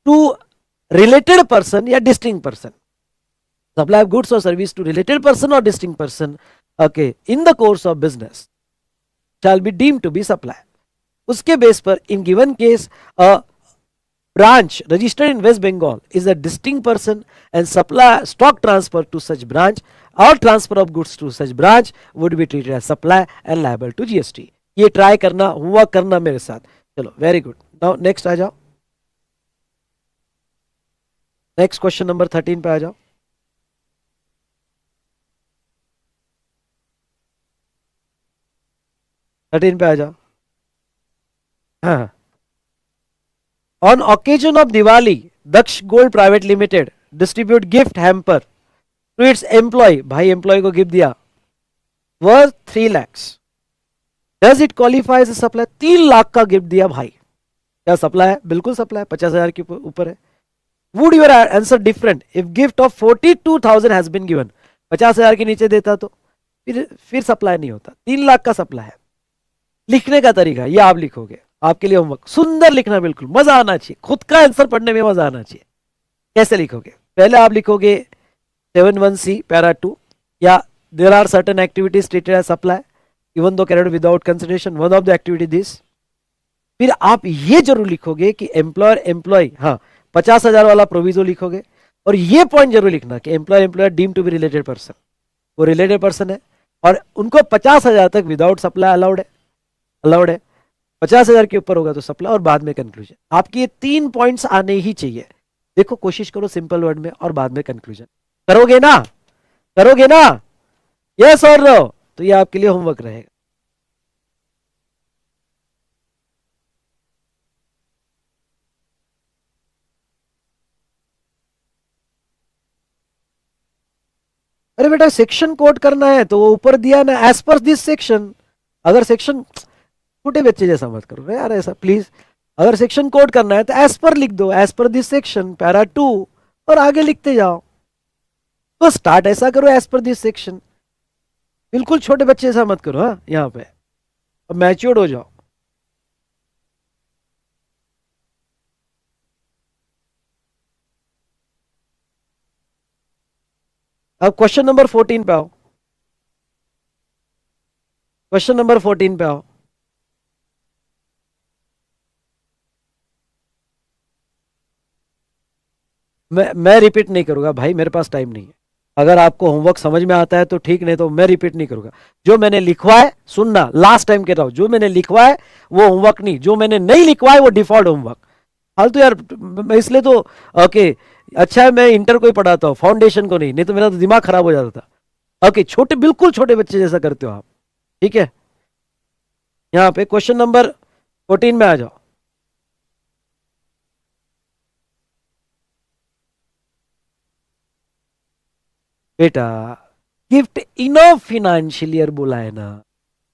to related person या distinct person. Supply of goods or service to related person or distinct person, okay, in the course of business shall be deemed to be supply. उसके base पर in given case a branch registered in West Bengal is a distinct person and supply stock transfer to such branch or transfer of goods to such branch would be treated as supply and liable to GST. ये try करना, हुआ करना मेरे साथ। चलो, very good. Now next आ जाओ, next question number 13 पे आ जाओ। 13 पे आ जाओ। हाँ, on occasion of Diwali, Daksh Gold Private Limited distribute gift hamper to its employee, भाई एम्प्लॉय को गिफ्ट दिया, worth 3 lakhs. Does it qualify as a supply? 3 lakh का गिफ्ट दिया भाई, क्या सप्लाई है? बिल्कुल सप्लाई है, 50,000 के ऊपर है। Would your answer different if gift of 42,000 has been given? 50,000 के नीचे देता तो फिर सप्लाई नहीं होता। 3 लाख का सप्लाई है। लिखने का तरीका ये आप लिखोगे, आपके लिए होमवर्क, सुंदर लिखना, बिल्कुल मजा आना चाहिए, खुद का आंसर पढ़ने में मजा आना चाहिए। कैसे लिखोगे? पहले आप लिखोगे 7(1)(c) पैरा 2 या there are certain activities treated as supply even though carried without consideration one of the activity this. फिर आप ये जरूर लिखोगे कि एम्प्लॉयर एम्प्लॉय, हाँ 50,000 वाला प्रोविजो लिखोगे, और ये पॉइंट जरूर लिखना कि employer employer deem to be related person, वो रिलेटेड पर्सन है और उनको 50,000 तक विदाउट सप्लाई अलाउड है। 50,000 के ऊपर होगा तो सप्लाई और बाद में कंक्लूजन। आपकी ये 3 पॉइंट्स आने ही चाहिए। देखो, कोशिश करो सिंपल वर्ड में और बाद में कंक्लूजन। करोगे ना? यस और नो? तो ये आपके लिए होमवर्क रहेगा। अरे बेटा, सेक्शन कोड करना है तो वो ऊपर दिया ना, एज पर दिस सेक्शन। अगर सेक्शन, छोटे बच्चे जैसा मत करो यार ऐसा प्लीज। अगर सेक्शन कोड करना है तो एज पर लिख दो, as per this section para 2 और आगे लिखते जाओ। तो स्टार्ट ऐसा करो, एज पर दिस सेक्शन। बिल्कुल छोटे बच्चे जैसा मत करो। हाँ, यहाँ पे अब मैच्योर्ड हो जाओ। अब क्वेश्चन नंबर 14 पे आओ। क्वेश्चन नंबर 14 पे आओ। मैं रिपीट नहीं करूंगा भाई, मेरे पास टाइम नहीं है। अगर आपको होमवर्क समझ में आता है तो ठीक, नहीं तो मैं रिपीट नहीं करूंगा। जो मैंने लिखवा है सुनना, लास्ट टाइम कह रहा हूं, जो मैंने लिखवा है वो होमवर्क नहीं, जो मैंने नहीं लिखवा है वो डिफॉल्ट होमवर्क। फालतू यार, मैं इसलिए तो ओके, अच्छा है मैं इंटर को ही पढ़ाता हूँ, फाउंडेशन को नहीं तो मेरा तो दिमाग खराब हो जाता था। ओके, छोटे, बिल्कुल छोटे बच्चे जैसा करते हो आप, ठीक है। यहाँ पे क्वेश्चन नंबर 14 में आ जाओ। बेटा, गिफ्ट इनफ फाइनेंशियल ईयर बोला है ना,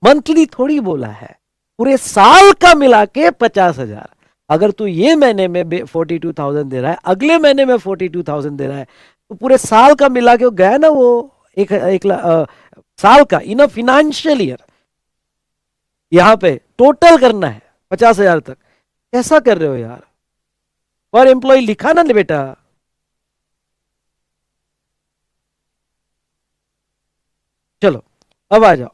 मंथली थोड़ी बोला है, पूरे साल का मिला के 50,000। अगर तू ये महीने में 42,000 दे रहा है, अगले महीने में 42,000 दे रहा है, तो पूरे साल का मिला के गया ना वो एक साल का इनफ फाइनेंशियल ईयर। यहां पे टोटल करना है 50,000 तक। कैसा कर रहे हो यार? पर एम्प्लॉय लिखा ना बेटा। चलो अब आ जाओ।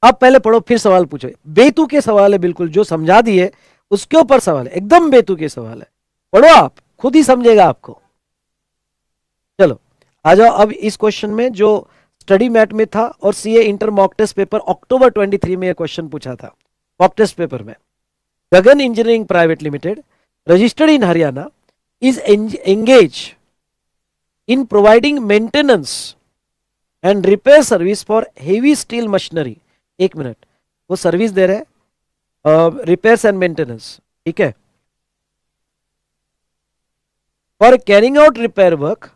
अब पहले पढ़ो फिर सवाल पूछो। बेतु के सवाल है, बिल्कुल जो समझा दिए उसके ऊपर सवाल है, एकदम बेतु के सवाल है। पढ़ो, आप खुद ही समझेगा आपको। चलो आ जाओ अब इस क्वेश्चन में जो स्टडी मैट में था और CA inter mock test paper October 23 में यह क्वेश्चन पूछा था। पॉप टेस्ट पेपर में, Gagan engineering private limited registered in Haryana is engage in providing maintenance and repair service for heavy steel machinery. 1 minute, वो सर्विस दे रहे हैं रिपेयर्स एंड मेंटेनेंस, ठीक है। For carrying out repair work,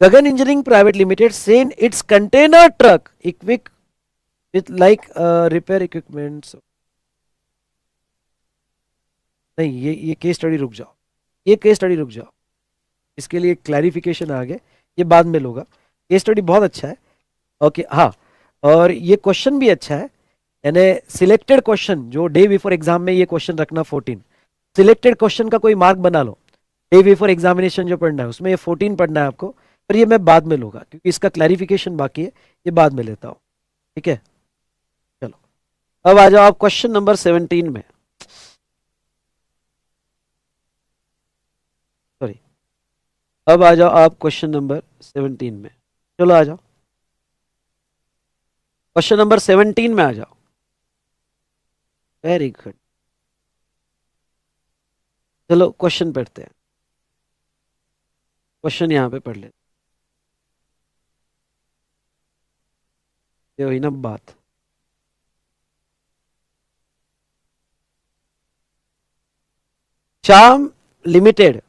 Gagan engineering private limited send its container truck equip with like repair equipments. नहीं, ये case study रुक जाओ, ये केस स्टडी रुक जाओ, इसके लिए क्लैरिफिकेशन आ गया, ये बाद में लोगा। केस स्टडी बहुत अच्छा है, ओके हाँ, और ये क्वेश्चन भी अच्छा है, यानी सिलेक्टेड क्वेश्चन जो डे बिफोर एग्जाम में ये क्वेश्चन रखना 14, सिलेक्टेड क्वेश्चन का कोई मार्क बना लो, डे बिफोर एग्जामिनेशन जो पढ़ना है उसमें ये 14 पढ़ना है आपको, पर ये मैं बाद में लूंगा क्योंकि इसका क्लैरिफिकेशन बाकी है, ये बाद में लेता हूँ, ठीक है। चलो अब आ जाओ आप क्वेश्चन नंबर 17 में, सॉरी, अब आ जाओ आप क्वेश्चन नंबर 17 में। चलो आ जाओ क्वेश्चन नंबर 17 में आ जाओ। वेरी गुड, चलो क्वेश्चन पढ़ते हैं, क्वेश्चन यहां पे पढ़ लेते, ये हुई ना बात। चाम limited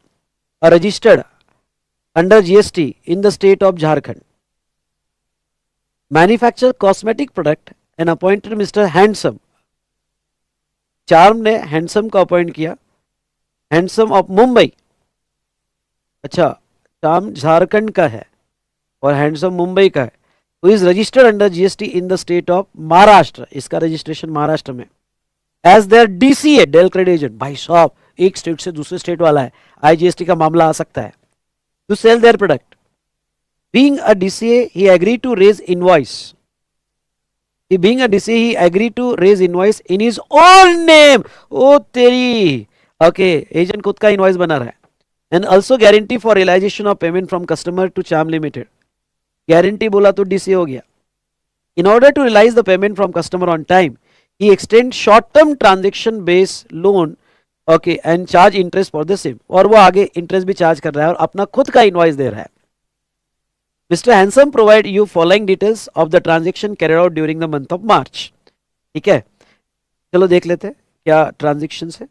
registered under GST in the state of Jharkhand, manufacture cosmetic product and appointed Mr. Handsome। Charm ने हैंडसम को अपॉइंट किया, हैंडसम ऑफ मुंबई, अच्छा चार्म झारखंड का है और हैंडसम मुंबई का है, तो is registered under GST in the state of Maharashtra, इसका रजिस्ट्रेशन महाराष्ट्र में, as their DCA del credit agent. भाई साहब एक स्टेट से दूसरे स्टेट वाला है, आईजीएसटी का मामला आ सकता है, to sell their product. Being a DCA he agree to raise invoice, being a DCA he agreed to raise invoice in his own name। ओ तेरी, ओके एजेंट खुद का इनवॉइस बना रहा है, and also guarantee for realisation of payment from customer to Charm Limited. Guarantee बोला तो DCA हो गया। In order to realise the payment from customer on time he extend short term transaction base loan, okay and charge interest for the same, और वो आगे interest भी charge कर रहा है और अपना खुद का इनवॉइस दे रहा है। Mr. Handsome provide you following details of the transaction carried out during the month of March। ठीक है, चलो देख लेते हैं क्या ट्रांजेक्शन है।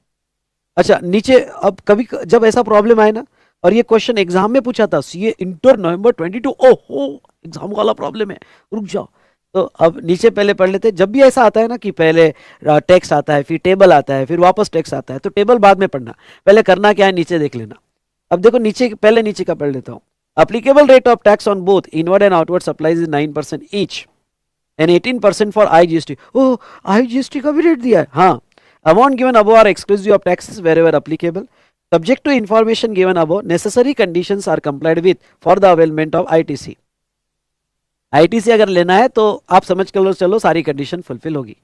अच्छा नीचे अब कभी जब ऐसा प्रॉब्लम आए ना, और ये क्वेश्चन एग्जाम में पूछा था, सीए इंटर नवंबर 22, ओहो एग्जाम वाला प्रॉब्लम है, रुक जाओ। तो अब नीचे पहले पढ़ लेते हैं। जब भी ऐसा आता है ना कि पहले टेक्स्ट आता है, फिर टेबल आता है, फिर वापस टेक्स्ट आता है, तो टेबल बाद में पढ़ना, पहले करना क्या है नीचे देख लेना। अब देखो नीचे, पहले नीचे का पढ़ लेता हूँ। Applicable rate of tax on both inward and outward supplies is 9% each and 18% for IGST। oh IGST का भी रेट दिया है, हाँ। Amount given above are exclusive of taxes wherever applicable, subject to information given above, necessary conditions are complied with for the availment of ITC। ITC अगर लेना है तो आप समझ कर लो, चलो सारी कंडीशन फुलफिल होगी।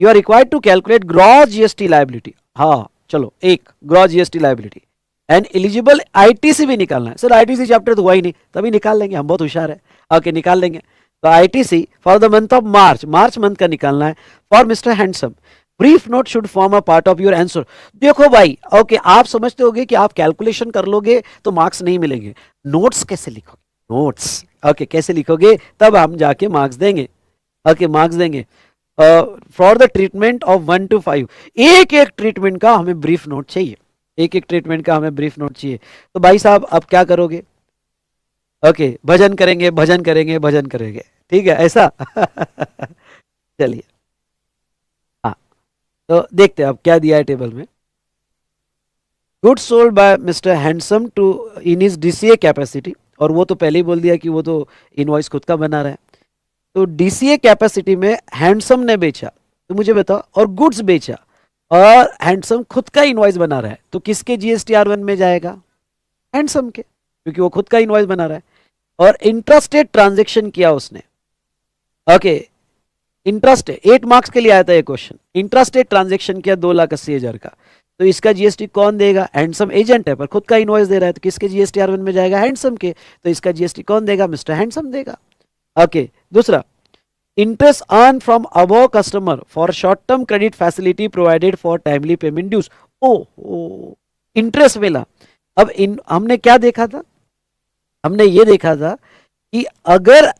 You are required to calculate gross GST liability, हाँ चलो एक gross GST liability and eligible ITC भी निकालना है। सर आईटीसी चैप्टर तो हुआ ही नहीं, तभी निकाल लेंगे, हम बहुत होशियार है, ओके निकाल लेंगे। तो ITC for the month of March, March month का निकालना है for mister handsome. Brief note should form a part of your answer. देखो भाई ओके, आप समझते होगे कि आप कैलकुलेशन कर लोगे तो मार्क्स नहीं मिलेंगे, नोट्स कैसे लिखोगे, नोट्स ओके कैसे लिखोगे तब हम जाके मार्क्स देंगे, ओके मार्क्स देंगे। For the treatment of 1 to 5, एक एक ट्रीटमेंट का हमें ब्रीफ नोट चाहिए, एक एक ट्रीटमेंट का हमें ब्रीफ नोट चाहिए। तो भाई साहब अब क्या करोगे, ओके भजन करेंगे भजन करेंगे भजन करेंगे, ठीक है ऐसा चलिए हाँ, तो देखते हैं अब क्या दिया है टेबल में। Goods sold by mister Handsome to in his DCA capacity, और वो तो पहले ही बोल दिया कि वो तो इनवॉइस खुद का बना रहा है। तो डीसीए कैपेसिटी में हैंडसम ने बेचा, तो मुझे बताओ, और गुड्स बेचा और हैंडसम खुद का इनवॉइस बना रहा है, तो किसके जीएसटी R1 में जाएगा, हैंडसम के, क्योंकि वो खुद का इनवॉइस बना रहा है। और इंट्रास्टेट ट्रांजैक्शन किया उसने, ओके इंट्रास्टेट 8 मार्क्स के लिए आया था ये क्वेश्चन। इंट्रास्टेट ट्रांजैक्शन किया 2,80,000 का, तो इसका जीएसटी कौन देगा, हैंडसम एजेंट है पर खुद का इनवॉइस दे रहा है, तो किसके जीएसटी R1 में जाएगा, हैंडसम के, तो इसका जीएसटी कौन देगा, मिस्टर हैंडसम देगा। ओके दूसरा, interest earn from above customer for short term credit facility provided for timely payment dues. ओ इंटरेस्ट मिला। अब हमने क्या देखा था, हमने ये देखा था कि अगर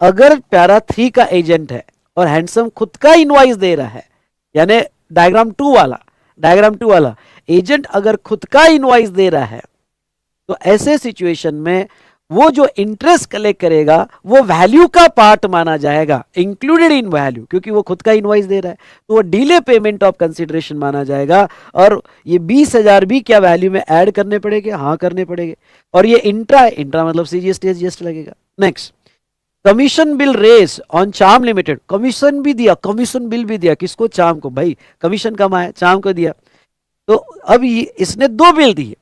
अगर पैरा 3 का एजेंट है और हैंडसम खुद का इनवॉइस दे रहा है, यानी डायग्राम 2 वाला एजेंट अगर खुद का इनवॉइस दे रहा है, तो ऐसे सिचुएशन में वो जो इंटरेस्ट कलेक्ट करेगा वो वैल्यू का पार्ट माना जाएगा, इंक्लूडेड इन वैल्यू, क्योंकि वो खुद का इनवॉइस दे रहा है, तो वो डिले पेमेंट ऑफ कंसिडरेशन माना जाएगा। और ये 20,000 भी क्या वैल्यू में ऐड करने पड़ेंगे? हाँ करने पड़ेंगे। और ये इंट्रा मतलब सीजीएसटी एसजीएसटी लगेगा। Next, commission bill raise on Charm Limited. Commission bill भी दिया, किसको? चार्म को। भाई कमीशन कम आया, चार्म को दिया। तो अब ये इसने 2 बिल दिए,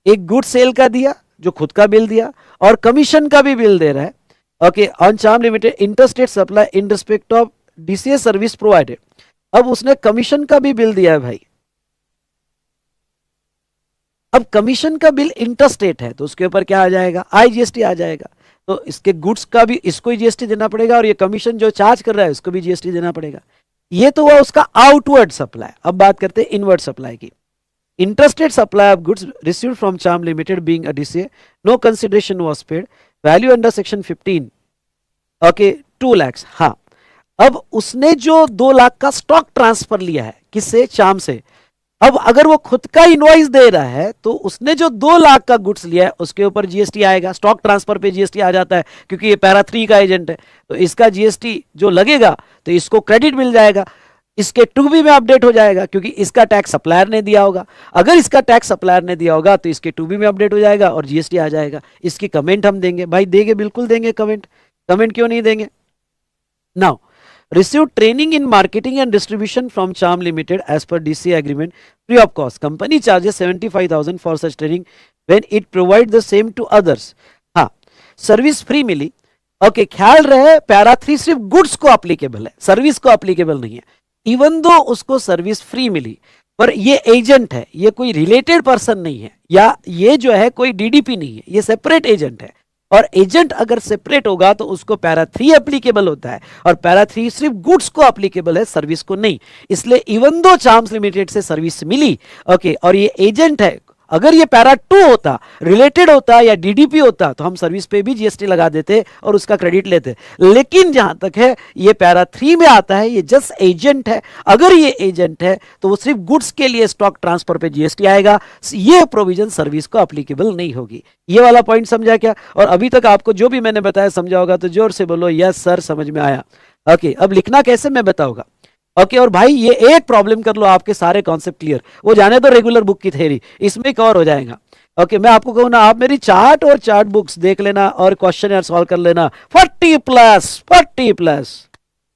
एक गुड सेल का दिया जो खुद का बिल दिया, और कमीशन का भी बिल दे रहा है। Okay, on Charm limited interstate supply in respect of DCA service provided. अब उसने कमीशन का भी बिल दिया है भाई। अब कमीशन का बिल इंटरस्टेट है तो उसके ऊपर क्या आ जाएगा? आईजीएसटी आ जाएगा। तो इसके गुड्स का भी इसको ही जीएसटी देना पड़ेगा, और ये कमीशन जो चार्ज कर रहा है उसको भी जीएसटी देना पड़ेगा। ये तो हुआ उसका आउटवर्ड सप्लाई। अब बात करते हैं इनवर्ड सप्लाई की। Interstate supply of goods received from Charm Limited being a DCA, no consideration was paid. Value under section 15, okay, 2 lakhs। हाँ, अब उसने जो 2 लाख का स्टॉक ट्रांसफर लिया है, किससे? चार्म से। अब अगर वो खुद का इनवॉइस दे रहा है तो उसने जो 2 लाख का गुड्स लिया है उसके ऊपर जीएसटी आएगा। स्टॉक ट्रांसफर पे जीएसटी आ जाता है क्योंकि ये पैरा 3 का एजेंट है, तो इसका जीएसटी जो लगेगा तो इसको क्रेडिट मिल जाएगा। इसके 2B में अपडेट हो जाएगा क्योंकि इसका टैक्स सप्लायर ने दिया होगा। अगर इसका टैक्स सप्लायर ने दिया होगा तो इसके 2B में अपडेट हो जाएगा और जीएसटी आ जाएगा। इसकी कमेंट हम देंगे। भाई देंगे, बिल्कुल देंगे कमेंट क्यों नहीं देंगे? Now, receive training in marketing and distribution from charm limited as per DCA agreement free of cost. Company charges 75,000 for such training when it provide the same to others. हाँ, सर्विस फ्री मिली। Okay, ख्याल रहे para 3 सिर्फ goods को applicable है, service को applicable नहीं है। इवन दो उसको सर्विस फ्री मिली, पर ये एजेंट है, ये कोई रिलेटेड पर्सन नहीं है, या ये जो है कोई डीडीपी नहीं है, ये सेपरेट एजेंट है। और एजेंट अगर सेपरेट होगा तो उसको पैरा 3 एप्लीकेबल होता है, और पैरा 3 सिर्फ गुड्स को एप्लीकेबल है, सर्विस को नहीं। इसलिए इवन दो चार्म्स लिमिटेड से सर्विस मिली, ओके, और ये एजेंट है, अगर ये पैरा 2 होता, रिलेटेड होता या डीडीपी होता तो हम सर्विस पे भी जीएसटी लगा देते और उसका क्रेडिट लेते। लेकिन जहां तक है ये पैरा 3 में आता है, ये जस्ट एजेंट है। अगर ये एजेंट है तो वो सिर्फ गुड्स के लिए स्टॉक ट्रांसफर पे जीएसटी आएगा, ये प्रोविजन सर्विस को एप्लीकेबल नहीं होगी। ये वाला पॉइंट समझा क्या? और अभी तक आपको जो भी मैंने बताया समझा होगा तो जोर से बोलो यस सर, समझ में आया। ओके, अब लिखना कैसे मैं बताऊंगा। ओके, और भाई ये एक प्रॉब्लम कर लो, आपके सारे कॉन्सेप्ट क्लियर। वो जाने दो रेगुलर बुक की थ्योरी, इसमें कवर हो जाएगा। ओके, मैं आपको कहूँ ना, आप मेरी चार्ट और चार्ट बुक्स देख लेना और क्वेश्चन यार सॉल्व कर लेना। 40 plus.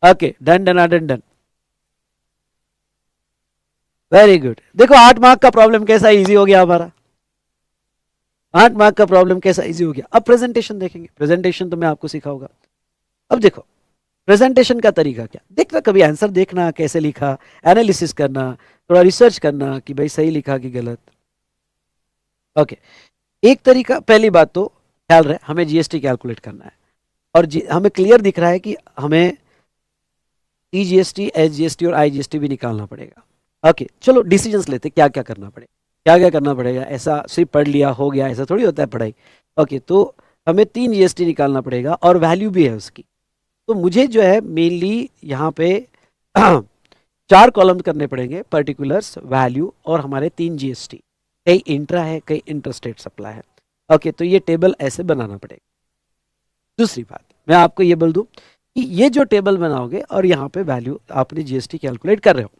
Okay, done. Very good. देखो 8 मार्क का प्रॉब्लम कैसा इजी हो गया हमारा। 8 मार्क का प्रॉब्लम कैसा इजी हो गया। अब प्रेजेंटेशन देखेंगे। प्रेजेंटेशन तो मैं आपको सिखाऊंगा। अब देखो प्रेजेंटेशन का तरीका क्या, देखना, कभी आंसर देखना कैसे लिखा, एनालिसिस करना, थोड़ा रिसर्च करना कि भाई सही लिखा कि गलत। ओके, एक तरीका, पहली बात तो ख्याल रहे हमें जीएसटी कैलकुलेट करना है, और हमें क्लियर दिख रहा है कि हमें ईजीएसटी, एसजीएसटी और आईजीएसटी भी निकालना पड़ेगा। ओके, चलो डिसीजंस लेते, क्या क्या करना पड़ेगा। ऐसा सिर्फ पढ़ लिया हो गया, ऐसा थोड़ी होता है पढ़ाई। ओके, तो हमें 3 जीएसटी निकालना पड़ेगा और वैल्यू भी है उसकी। तो मुझे जो है मेनली यहाँ पे 4 कॉलम करने पड़ेंगे, पर्टिकुलर्स, वैल्यू और हमारे 3 जीएसटी। कई इंट्रा है, कई इंटरस्टेट सप्लाई है। ओके, तो ये टेबल ऐसे बनाना पड़ेगा। दूसरी बात मैं आपको ये बोल दूं कि ये जो टेबल बनाओगे और यहाँ पे वैल्यू आपने जीएसटी कैलकुलेट कर रहे हो,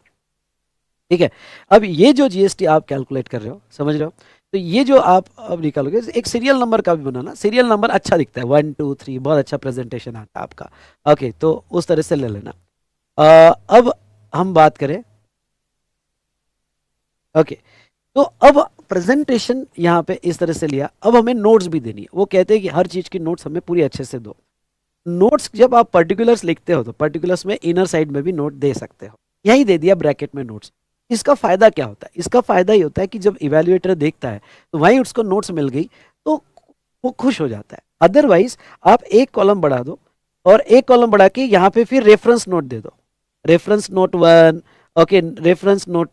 ठीक है। अब ये जो जीएसटी आप कैलकुलेट कर रहे हो, समझ रहे हो, तो ये जो आप अब निकालोगे, एक सीरियल नंबर का भी बनाना। सीरियल नंबर अच्छा दिखता है, 1 2 3, बहुत अच्छा प्रेजेंटेशन आता है आपका। ओके, तो उस तरह से ले लेना। अब हम बात करें, ओके, तो अब प्रेजेंटेशन यहाँ पे इस तरह से लिया। अब हमें नोट्स भी देनी है। वो कहते हैं कि हर चीज की नोट्स हमें पूरी अच्छे से दो। नोट्स जब आप पर्टिकुलर्स लिखते हो तो पर्टिकुलर्स में इनर साइड में भी नोट दे सकते हो। यही दे दिया ब्रैकेट में नोट्स। इसका फायदा क्या होता है? इसका फायदा ये होता है कि जब इवैल्यूएटर देखता है तो वहीं उसको नोट्स मिल गई तो वो खुश हो जाता है। अदरवाइज आप एक कॉलम बढ़ा दो, और एक कॉलम बढ़ा के यहाँ पे फिर रेफरेंस नोट दे दो, reference note 1, okay, reference note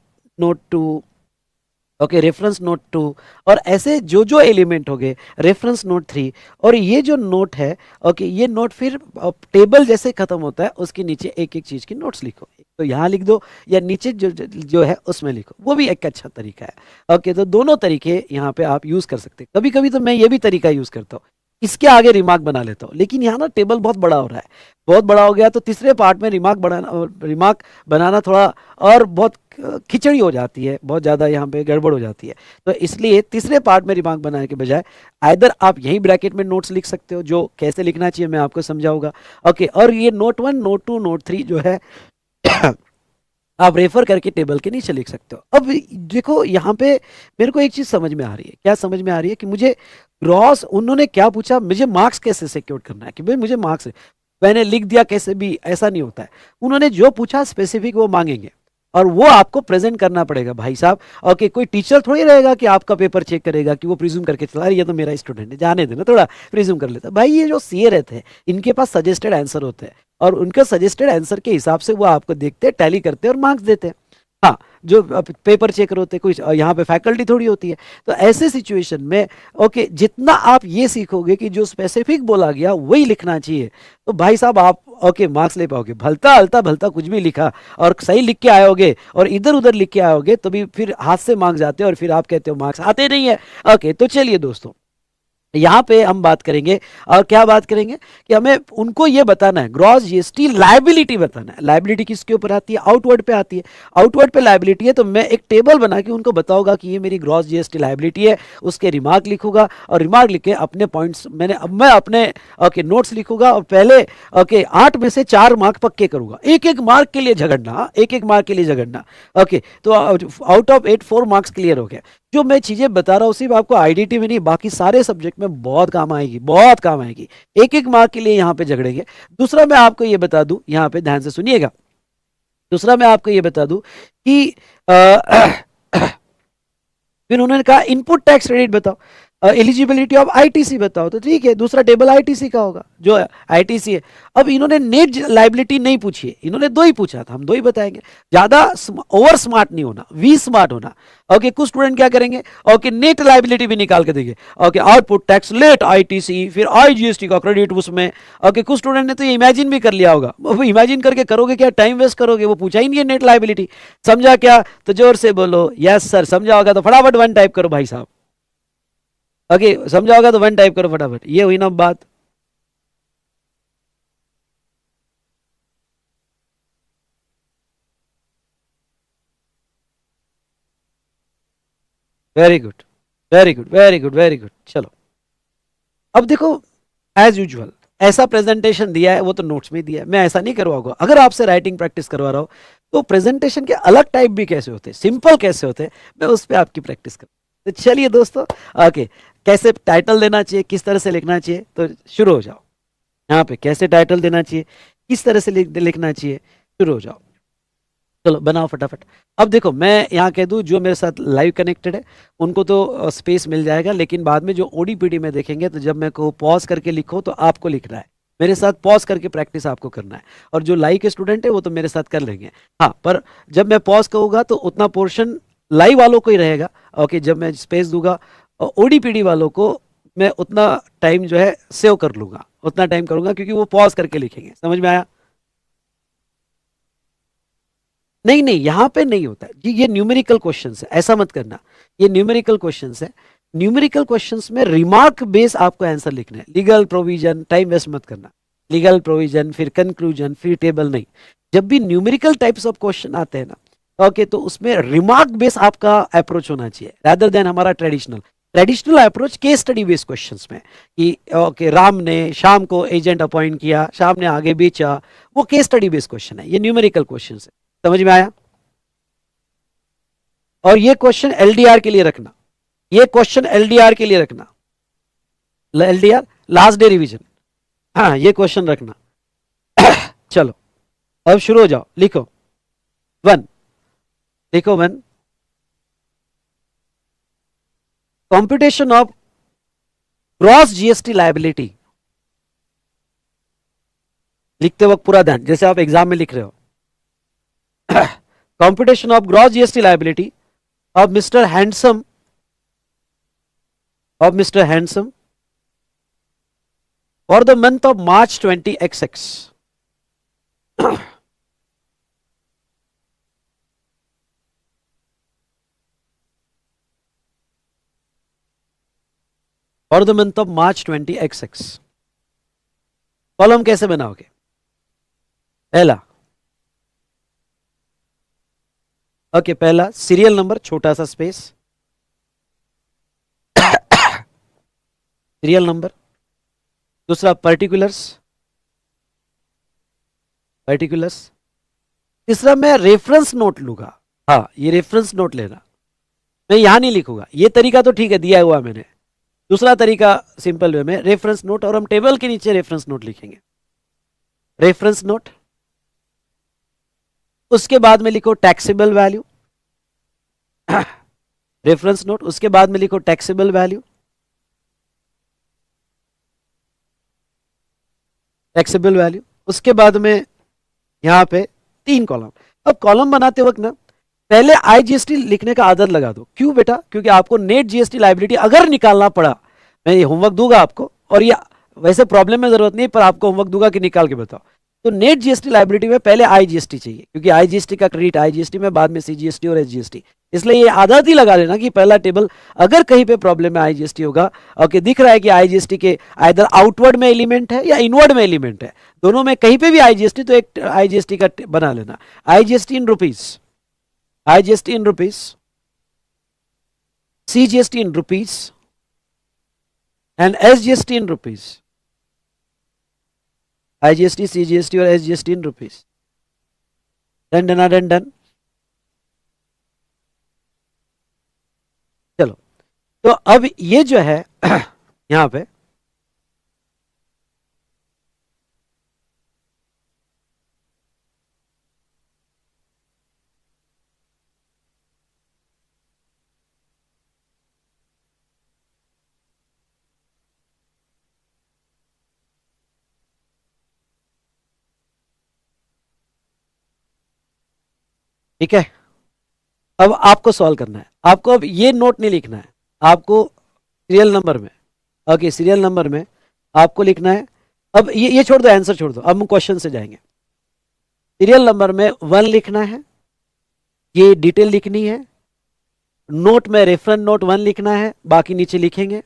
2, okay, reference note 2, और ऐसे जो जो एलिमेंट हो गए, रेफरेंस नोट 3, और ये जो नोट है, ओके, ये नोट फिर टेबल जैसे खत्म होता है उसके नीचे एक एक चीज की नोट्स लिखो, तो यहाँ लिख दो या नीचे जो है उसमें लिखो, वो भी एक अच्छा तरीका है। ओके, तो दोनों तरीके यहाँ पे आप यूज कर सकते हैं। कभी कभी तो मैं ये भी तरीका यूज करता हूँ, इसके आगे रिमार्क बना लेता हूँ, लेकिन यहाँ ना टेबल बहुत बड़ा हो रहा है, बहुत बड़ा हो गया तो तीसरे पार्ट में रिमार्क बनाना थोड़ा और बहुत खिचड़ी हो जाती है, बहुत ज़्यादा यहाँ पे गड़बड़ हो जाती है। तो इसलिए तीसरे पार्ट में रिमार्क बनाने के बजाय आइदर आप यही ब्रैकेट में नोट्स लिख सकते हो, जो कैसे लिखना चाहिए मैं आपको समझाऊंगा। ओके, और ये नोट 1, नोट 2, नोट 3 जो है आप रेफर करके टेबल के नीचे लिख सकते हो। अब देखो यहाँ पे मेरे को एक चीज समझ में आ रही है, क्या समझ में आ रही है कि मुझे ग्रॉस उन्होंने क्या पूछा, मुझे मार्क्स कैसे सिक्योर करना है, कि भाई मुझे मार्क्स मैंने लिख दिया कैसे भी, ऐसा नहीं होता है। उन्होंने जो पूछा स्पेसिफिक वो मांगेंगे और वो आपको प्रेजेंट करना पड़ेगा भाई साहब। ओके, कोई टीचर थोड़ी रहेगा कि आपका पेपर चेक करेगा कि वो प्रिज्यूम करके चला, अरे ये तो मेरा स्टूडेंट है, जाने देना, थोड़ा प्रिज्यूम कर लेता। भाई ये जो सीए रहते हैं इनके पास सजेस्टेड आंसर होते हैं और उनके सजेस्टेड आंसर के हिसाब से वो आपको देखते हैं, टैली करते हैं और मार्क्स देते हैं। हाँ, जो पेपर चेकर होते हैं कोई यहाँ पे फैकल्टी थोड़ी होती है। तो ऐसे सिचुएशन में ओके, जितना आप ये सीखोगे कि जो स्पेसिफिक बोला गया वही लिखना चाहिए, तो भाई साहब आप ओके मार्क्स ले पाओगे। भलता अलता भलता कुछ भी लिखा और सही लिख के आयोगे और इधर उधर लिख के आयोगे तो भी फिर हाथ से मार्क्स जाते हैं और फिर आप कहते हो मार्क्स आते नहीं है। ओके, तो चलिए दोस्तों, यहाँ पे हम बात करेंगे और क्या बात करेंगे कि हमें उनको ये बताना है ग्रॉस जीएसटी लायबिलिटी बताना है। लायबिलिटी किसके ऊपर आती है, आउटवर्ड पे आती है। आउटवर्ड पे लायबिलिटी है तो मैं एक टेबल बना के उनको बताऊंगा कि ये मेरी ग्रॉस जीएसटी लायबिलिटी है, उसके रिमार्क लिखूंगा और रिमार्क लिख के अपने पॉइंट्स मैं अपने ओके नोट्स लिखूंगा और पहले ओके 8 में से 4 मार्क पक्के करूंगा, एक एक मार्क के लिए झगड़ना, एक एक मार्क के लिए झगड़ना। ओके, तो आउट ऑफ 8 4 मार्क्स क्लियर हो गया। जो मैं चीजें बता रहा हूँ सिर्फ आपको आईडीटी में नहीं, बाकी सारे सब्जेक्ट में बहुत काम आएगी, बहुत काम आएगी। एक एक मार्क के लिए यहाँ पे झगड़ेंगे। दूसरा मैं आपको ये बता दूं, यहाँ पे ध्यान से सुनिएगा, दूसरा मैं आपको ये बता दूं कि फिर उन्होंने कहा इनपुट टैक्स क्रेडिट बताओ, एलिजिबिलिटी ऑफ आईटीसी बताओ, तो ठीक है दूसरा टेबल आईटीसी का होगा जो आईटीसी है। अब इन्होंने नेट लाइबिलिटी नहीं पूछी है, इन्होंने दो ही पूछा था, हम दो ही बताएंगे। ज्यादा ओवर स्मार्ट नहीं होना, वी स्मार्ट होना। ओके, कुछ स्टूडेंट क्या करेंगे, ओके नेट लाइबिलिटी भी निकाल के देंगे, okay output tax let ITC फिर आईजीएसटी का क्रेडिट उसमें। ओके, कुछ स्टूडेंट ने तो ये इमेजिन भी कर लिया होगा, वो इमेजिन करके करोगे क्या, टाइम वेस्ट करोगे, वो पूछा ही नहीं है नेट लाइबिलिटी। समझा क्या, तो जोर से बोलो यस सर। समझा होगा तो फटाफट 1 टाइप करो भाई साहब। ओके, समझा होगा तो 1 टाइप करो फटाफट। ये हुई ना बात। Very good, very good, very good, very good. चलो अब देखो, एज यूजुअल ऐसा प्रेजेंटेशन दिया है वो तो नोट्स में दिया है, मैं ऐसा नहीं करवाऊंगा। अगर आपसे राइटिंग प्रैक्टिस करवा रहा हूं तो प्रेजेंटेशन के अलग टाइप भी कैसे होते हैं, सिंपल कैसे होते हैं, मैं उस पर आपकी प्रैक्टिस कर। तो चलिए दोस्तों, ओके, कैसे टाइटल देना चाहिए, किस तरह से लिखना चाहिए, तो शुरू हो जाओ। यहाँ पे कैसे टाइटल देना चाहिए, किस तरह से लिखना चाहिए, शुरू हो जाओ। चलो बनाओ फटाफट। अब देखो मैं यहाँ कह दूँ जो मेरे साथ लाइव कनेक्टेड है उनको तो स्पेस मिल जाएगा, लेकिन बाद में जो ओडीपीडी में देखेंगे तो जब मैं कहूँ पॉज करके लिखो तो आपको लिखना है, मेरे साथ पॉज करके प्रैक्टिस आपको करना है। और जो लाइव के स्टूडेंट है वो तो मेरे साथ कर लेंगे, हाँ, पर जब मैं पॉज कहूँगा तो उतना पोर्शन लाइव वालों को ही रहेगा। ओके, जब मैं स्पेस दूंगा ओडीपीडी वालों को मैं उतना टाइम जो है सेव कर लूंगा, उतना टाइम करूंगा क्योंकि वो पॉज करके लिखेंगे। समझ में आया? नहीं नहीं, यहां पे नहीं होता जी, ये न्यूमेरिकल क्वेश्चंस है, ऐसा मत करना, ये न्यूमेरिकल क्वेश्चंस है। न्यूमेरिकल क्वेश्चंस में रिमार्क बेस आपको आंसर लिखना है, लीगल प्रोविजन टाइम वेस्ट मत करना, लीगल प्रोविजन फिर कंक्लूजन फिर टेबल नहीं। जब भी न्यूमेरिकल टाइप्स ऑफ क्वेश्चन आते हैं ना, ओके, तो उसमें रिमार्क बेस आपका अप्रोच होना चाहिए रादर देन हमारा traditional. Traditional approach case study based questions में कि ओके राम ने शाम को एजेंट अपॉइंट किया, शाम ने आगे बेचा, वो केस स्टडी बेस्ड क्वेश्चन है, ये न्यूमेरिकल क्वेश्चन है। समझ में आया? और ये क्वेश्चन एलडीआर के लिए रखना, ये क्वेश्चन एलडीआर के लिए रखना, एलडीआर लास्ट डे रिवीजन, हाँ ये क्वेश्चन रखना। चलो अब शुरू हो जाओ, लिखो 1, लिखो 1, computation of gross GST liability. लिखते वक्त पूरा ध्यान, जैसे आप एग्जाम में लिख रहे हो। Computation of gross GST liability of mister handsome for the month of March 20XX. For the month of March 20XX. Column कैसे बनाओगे? पहला, ओके, पहला सीरियल नंबर, छोटा सा स्पेस, सीरियल नंबर। दूसरा पर्टिकुलर्स, तीसरा मैं रेफरेंस नोट लूंगा। हाँ, ये रेफरेंस नोट लेना, मैं यहां नहीं लिखूंगा। ये तरीका तो ठीक है, दिया हुआ मैंने। दूसरा तरीका सिंपल वे में रेफरेंस नोट, और हम टेबल के नीचे रेफरेंस नोट लिखेंगे। रेफरेंस नोट, उसके बाद में लिखो टैक्सेबल वैल्यू। रेफरेंस नोट, उसके बाद में लिखो टैक्सेबल वैल्यू, टैक्सेबल वैल्यू। उसके बाद में यहां पे 3 कॉलम। अब कॉलम बनाते वक्त ना पहले आईजीएसटी लिखने का आदत लगा दो। क्यों बेटा? क्योंकि आपको नेट जीएसटी लायबिलिटी अगर निकालना पड़ा, मैं ये होमवर्क दूंगा आपको, और ये वैसे प्रॉब्लम में जरूरत नहीं, पर आपको होमवर्क दूंगा कि निकाल के बताओ। तो नेट जीएसटी लायबिलिटी में पहले आईजीएसटी चाहिए, क्योंकि आईजीएसटी का क्रेडिट आईजीएसटी में, बाद में सीजीएसटी और एसजीएसटी। इसलिए ये आदत ही लगा लेना कि पहला टेबल, अगर कहीं पे प्रॉब्लम में आईजीएसटी होगा, ओके, दिख रहा है कि आईजीएसटी के आइदर आउटवर्ड में एलिमेंट है या इनवर्ड में एलिमेंट है, दोनों में कहीं पे भी आईजीएसटी, तो एक आईजीएसटी का बना लेना। IGST in rupees, IGST in rupees, CGST in rupees, and SGST in rupees. IGST, CGST और SGST in rupees. Done. चलो, तो अब ये जो है यहां पे ठीक है। अब आपको सॉल्व करना है। आपको अब ये नोट नहीं लिखना है, आपको सीरियल नंबर में, ओके, सीरियल नंबर में आपको लिखना है। अब ये छोड़ दो, आंसर छोड़ दो, अब हम क्वेश्चन से जाएंगे। सीरियल नंबर में 1 लिखना है, ये डिटेल लिखनी है। नोट में रेफरेंस नोट 1 लिखना है, बाकी नीचे लिखेंगे।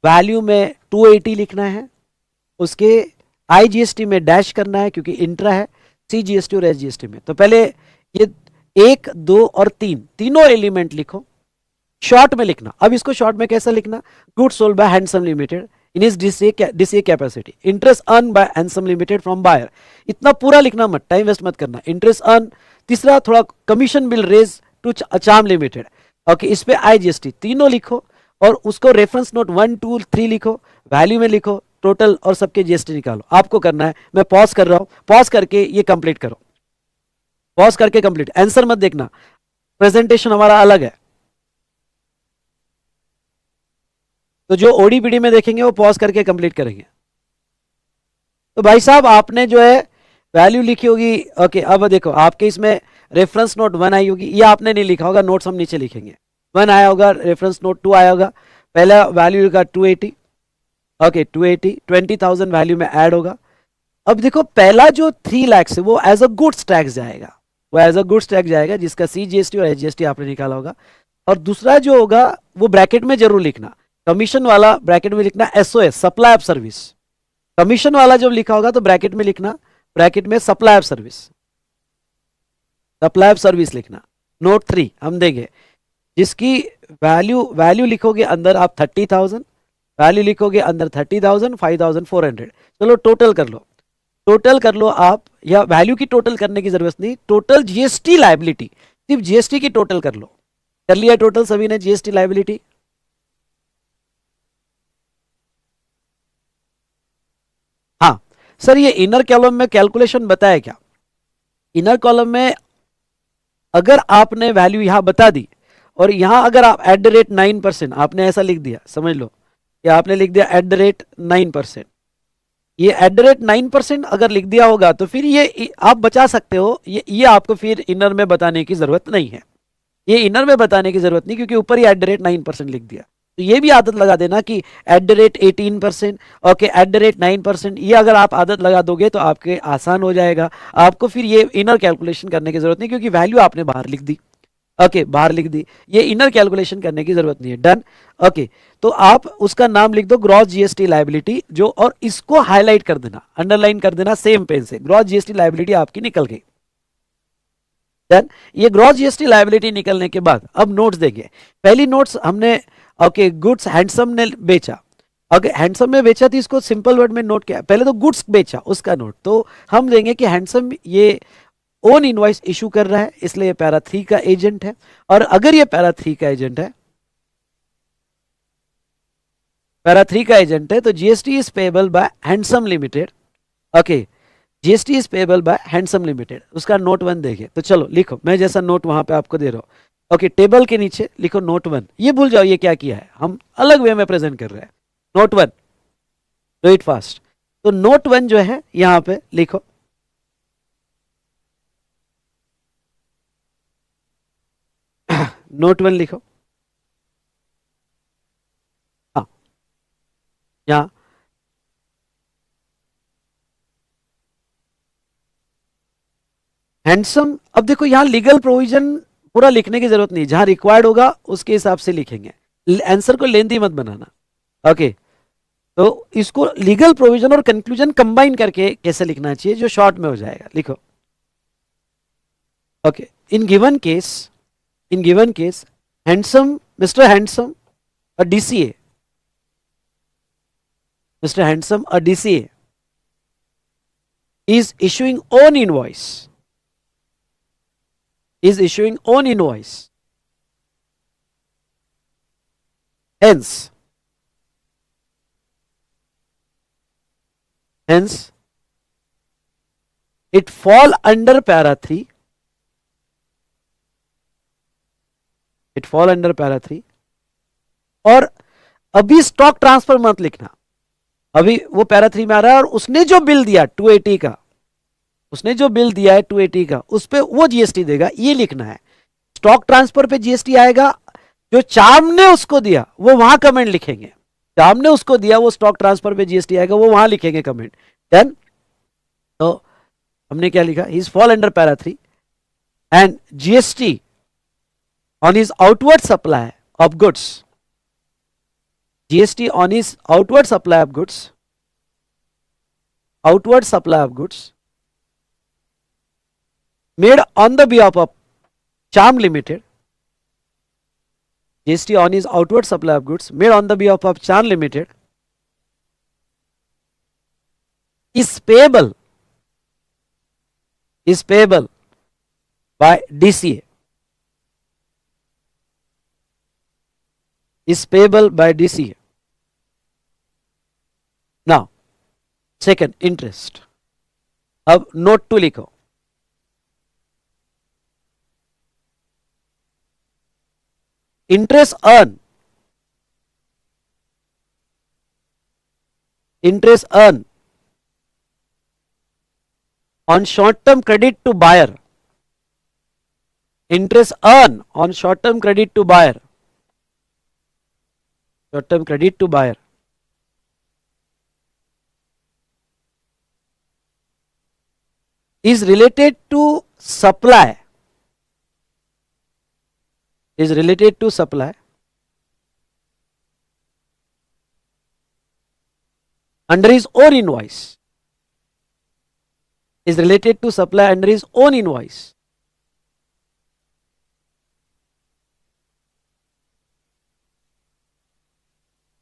वैल्यू में 280 लिखना है, उसके आईजीएसटी में डैश करना है क्योंकि इंट्रा है, सीजीएसटी और एसजीएसटी में। तो पहले ये 1, 2 और 3 तीनों एलिमेंट लिखो, शॉर्ट में लिखना। अब इसको शॉर्ट में कैसा लिखना? Goods sold by handsome limited in is DCA capacity, interest earn by handsome limited from buyer. इतना पूरा लिखना मत, टाइम वेस्ट मत करना। इंटरेस्ट अर्न, तीसरा थोड़ा कमीशन बिल रेज टू अचाम लिमिटेड, ओके, इस पे आईजीएसटी, तीनों लिखो और उसको रेफरेंस नोट 1, 2, 3 लिखो, वैल्यू में लिखो टोटल और सबके जीएसटी निकालो। आपको करना है, मैं पॉज कर रहा हूं, पॉज करके ये कंप्लीट करो, पॉज करके कंप्लीट। आंसर मत देखना, प्रेजेंटेशन हमारा अलग है, तो जो ओडीपीडी में देखेंगे वो पॉज करके कंप्लीट करेंगे। तो भाई साहब आपने जो है वैल्यू लिखी होगी, ओके। अब देखो आपके इसमें रेफरेंस नोट 1 आई होगी, ये आपने नहीं लिखा होगा, नोट्स हम नीचे लिखेंगे। 1 आया होगा, रेफरेंस नोट 2 आया होगा, पहला वैल्यू लिखा 280, ओके, 280 20,000 वैल्यू में ऐड होगा। अब देखो पहला जो 3 लाख है वो एज अ गुड्स टैक्स जाएगा, वो एज अ गुड्स टैक्स जाएगा, जिसका सीजीएसटी और एसजीएसटी आपने निकाला होगा। और दूसरा जो होगा वो ब्रैकेट में जरूर लिखना, कमीशन वाला ब्रैकेट में लिखना SOS, supply of service. Commission वाला जब लिखा होगा तो ब्रैकेट में लिखना, ब्रैकेट में supply of service, supply of service लिखना। नोट 3 हम देंगे, जिसकी वैल्यू लिखोगे अंदर आप 30,000, वैल्यू लिखोगे अंदर 30,000, 5,400। चलो टोटल कर लो, टोटल कर लो आप, या वैल्यू की टोटल करने की जरूरत नहीं, टोटल जीएसटी लायबिलिटी, सिर्फ जीएसटी की टोटल कर लो। कर लिया टोटल सभी ने जीएसटी लायबिलिटी? हाँ सर, ये इनर कॉलम में कैलकुलेशन बताया क्या? इनर कॉलम में अगर आपने वैल्यू यहां बता दी और यहां अगर आप @9% आपने ऐसा लिख दिया, समझ लो कि आपने लिख दिया @9%, ये @9% अगर लिख दिया होगा तो फिर ये आप बचा सकते हो, ये आपको फिर इनर में बताने की जरूरत नहीं है, ये इनर में बताने की जरूरत नहीं, क्योंकि ऊपर ही @9% लिख दिया। तो ये भी आदत लगा देना कि @18%, ओके, @9%, ये अगर आप आदत लगा दोगे तो आपके आसान हो जाएगा, आपको फिर ये इनर कैलकुलेशन करने की जरूरत नहीं, क्योंकि वैल्यू आपने बाहर लिख दी। ओके, बाहर लिख दी, ये इनर कैलकुलेशन करने की जरूरत नहीं है। डन। ओके, तो आप उसका नाम लिख दो ग्रॉस जीएसटी लायबिलिटी, जो, और इसको हाईलाइट कर देना, अंडरलाइन कर देना सेम पेन से, ग्रॉस जीएसटी लायबिलिटी आपकी निकल गई। डन। ये ग्रॉस जीएसटी लायबिलिटी निकलने के बाद अब नोट्स देंगे। पहली नोट्स हमने, ओके, गुड्स हैंडसम ने बेचा। ओके, हैंडसम में बेचा थी, इसको सिंपल वर्ड में नोट किया, पहले तो गुड्स बेचा उसका नोट, तो हम देंगे कि हैंडसम ये ओन इनवॉइस इशू कर रहा है, इसलिए ये पैरा 3 का एजेंट है। और अगर ये पैरा 3 का एजेंट है, पैरा 3 का एजेंट है, तो GST is payable by handsome limited. Okay, GST is payable by handsome limited, उसका नोट 1 देखिए। तो चलो लिखो, मैं जैसा नोट वहां पे आपको दे रहा हूं। ओके, टेबल के नीचे लिखो नोट 1, ये भूल जाओ ये क्या किया है, हम अलग वे में प्रेजेंट कर रहे हैं। Note 1, do it fast. तो नोट 1 जो है यहां पे लिखो, नोट 1 लिखो। हाँ, यहां हैंडसम, अब देखो यहां लीगल प्रोविजन पूरा लिखने की जरूरत नहीं, जहां रिक्वायर्ड होगा उसके हिसाब से लिखेंगे, आंसर को लेंथी मत बनाना। ओके, तो इसको लीगल प्रोविजन और कंक्लूजन कंबाइन करके कैसे लिखना चाहिए, जो शॉर्ट में हो जाएगा, लिखो। Okay, in given case, in given case handsome, mister handsome a DCA, mister handsome a DCA is issuing own invoice, is issuing own invoice, hence it fall under para 3, it fall under para 3। और अभी stock transfer मत लिखना, अभी वो para 3 में आ रहा है, और उसने जो बिल दिया 280 का, उसने जो बिल दिया है 280 का, उस पे वो जीएसटी देगा, ये लिखना है। स्टॉक ट्रांसफर पे जीएसटी आएगा, जो चार्म ने उसको दिया वो वहां कमेंट लिखेंगे, चार्म ने उसको दिया वो स्टॉक ट्रांसफर पे जीएसटी आएगा, वो वहां लिखेंगे कमेंट। डन। तो हमने क्या लिखा, he is fall under para 3 and GST on his outward supply of goods, GST on his outward supply of goods, outward supply of goods made on the behalf of Charm Limited, GST on his outward supply of goods made on the behalf of Charm Limited is payable by DCA, is payable by DCA. Now second, interest, अब note 2 लिखो, interest earn on short term credit to buyer, interest earn on short term credit to buyer, short term credit to buyer is related to supply, is related to supply under his own invoice, is related to supply under his own invoice,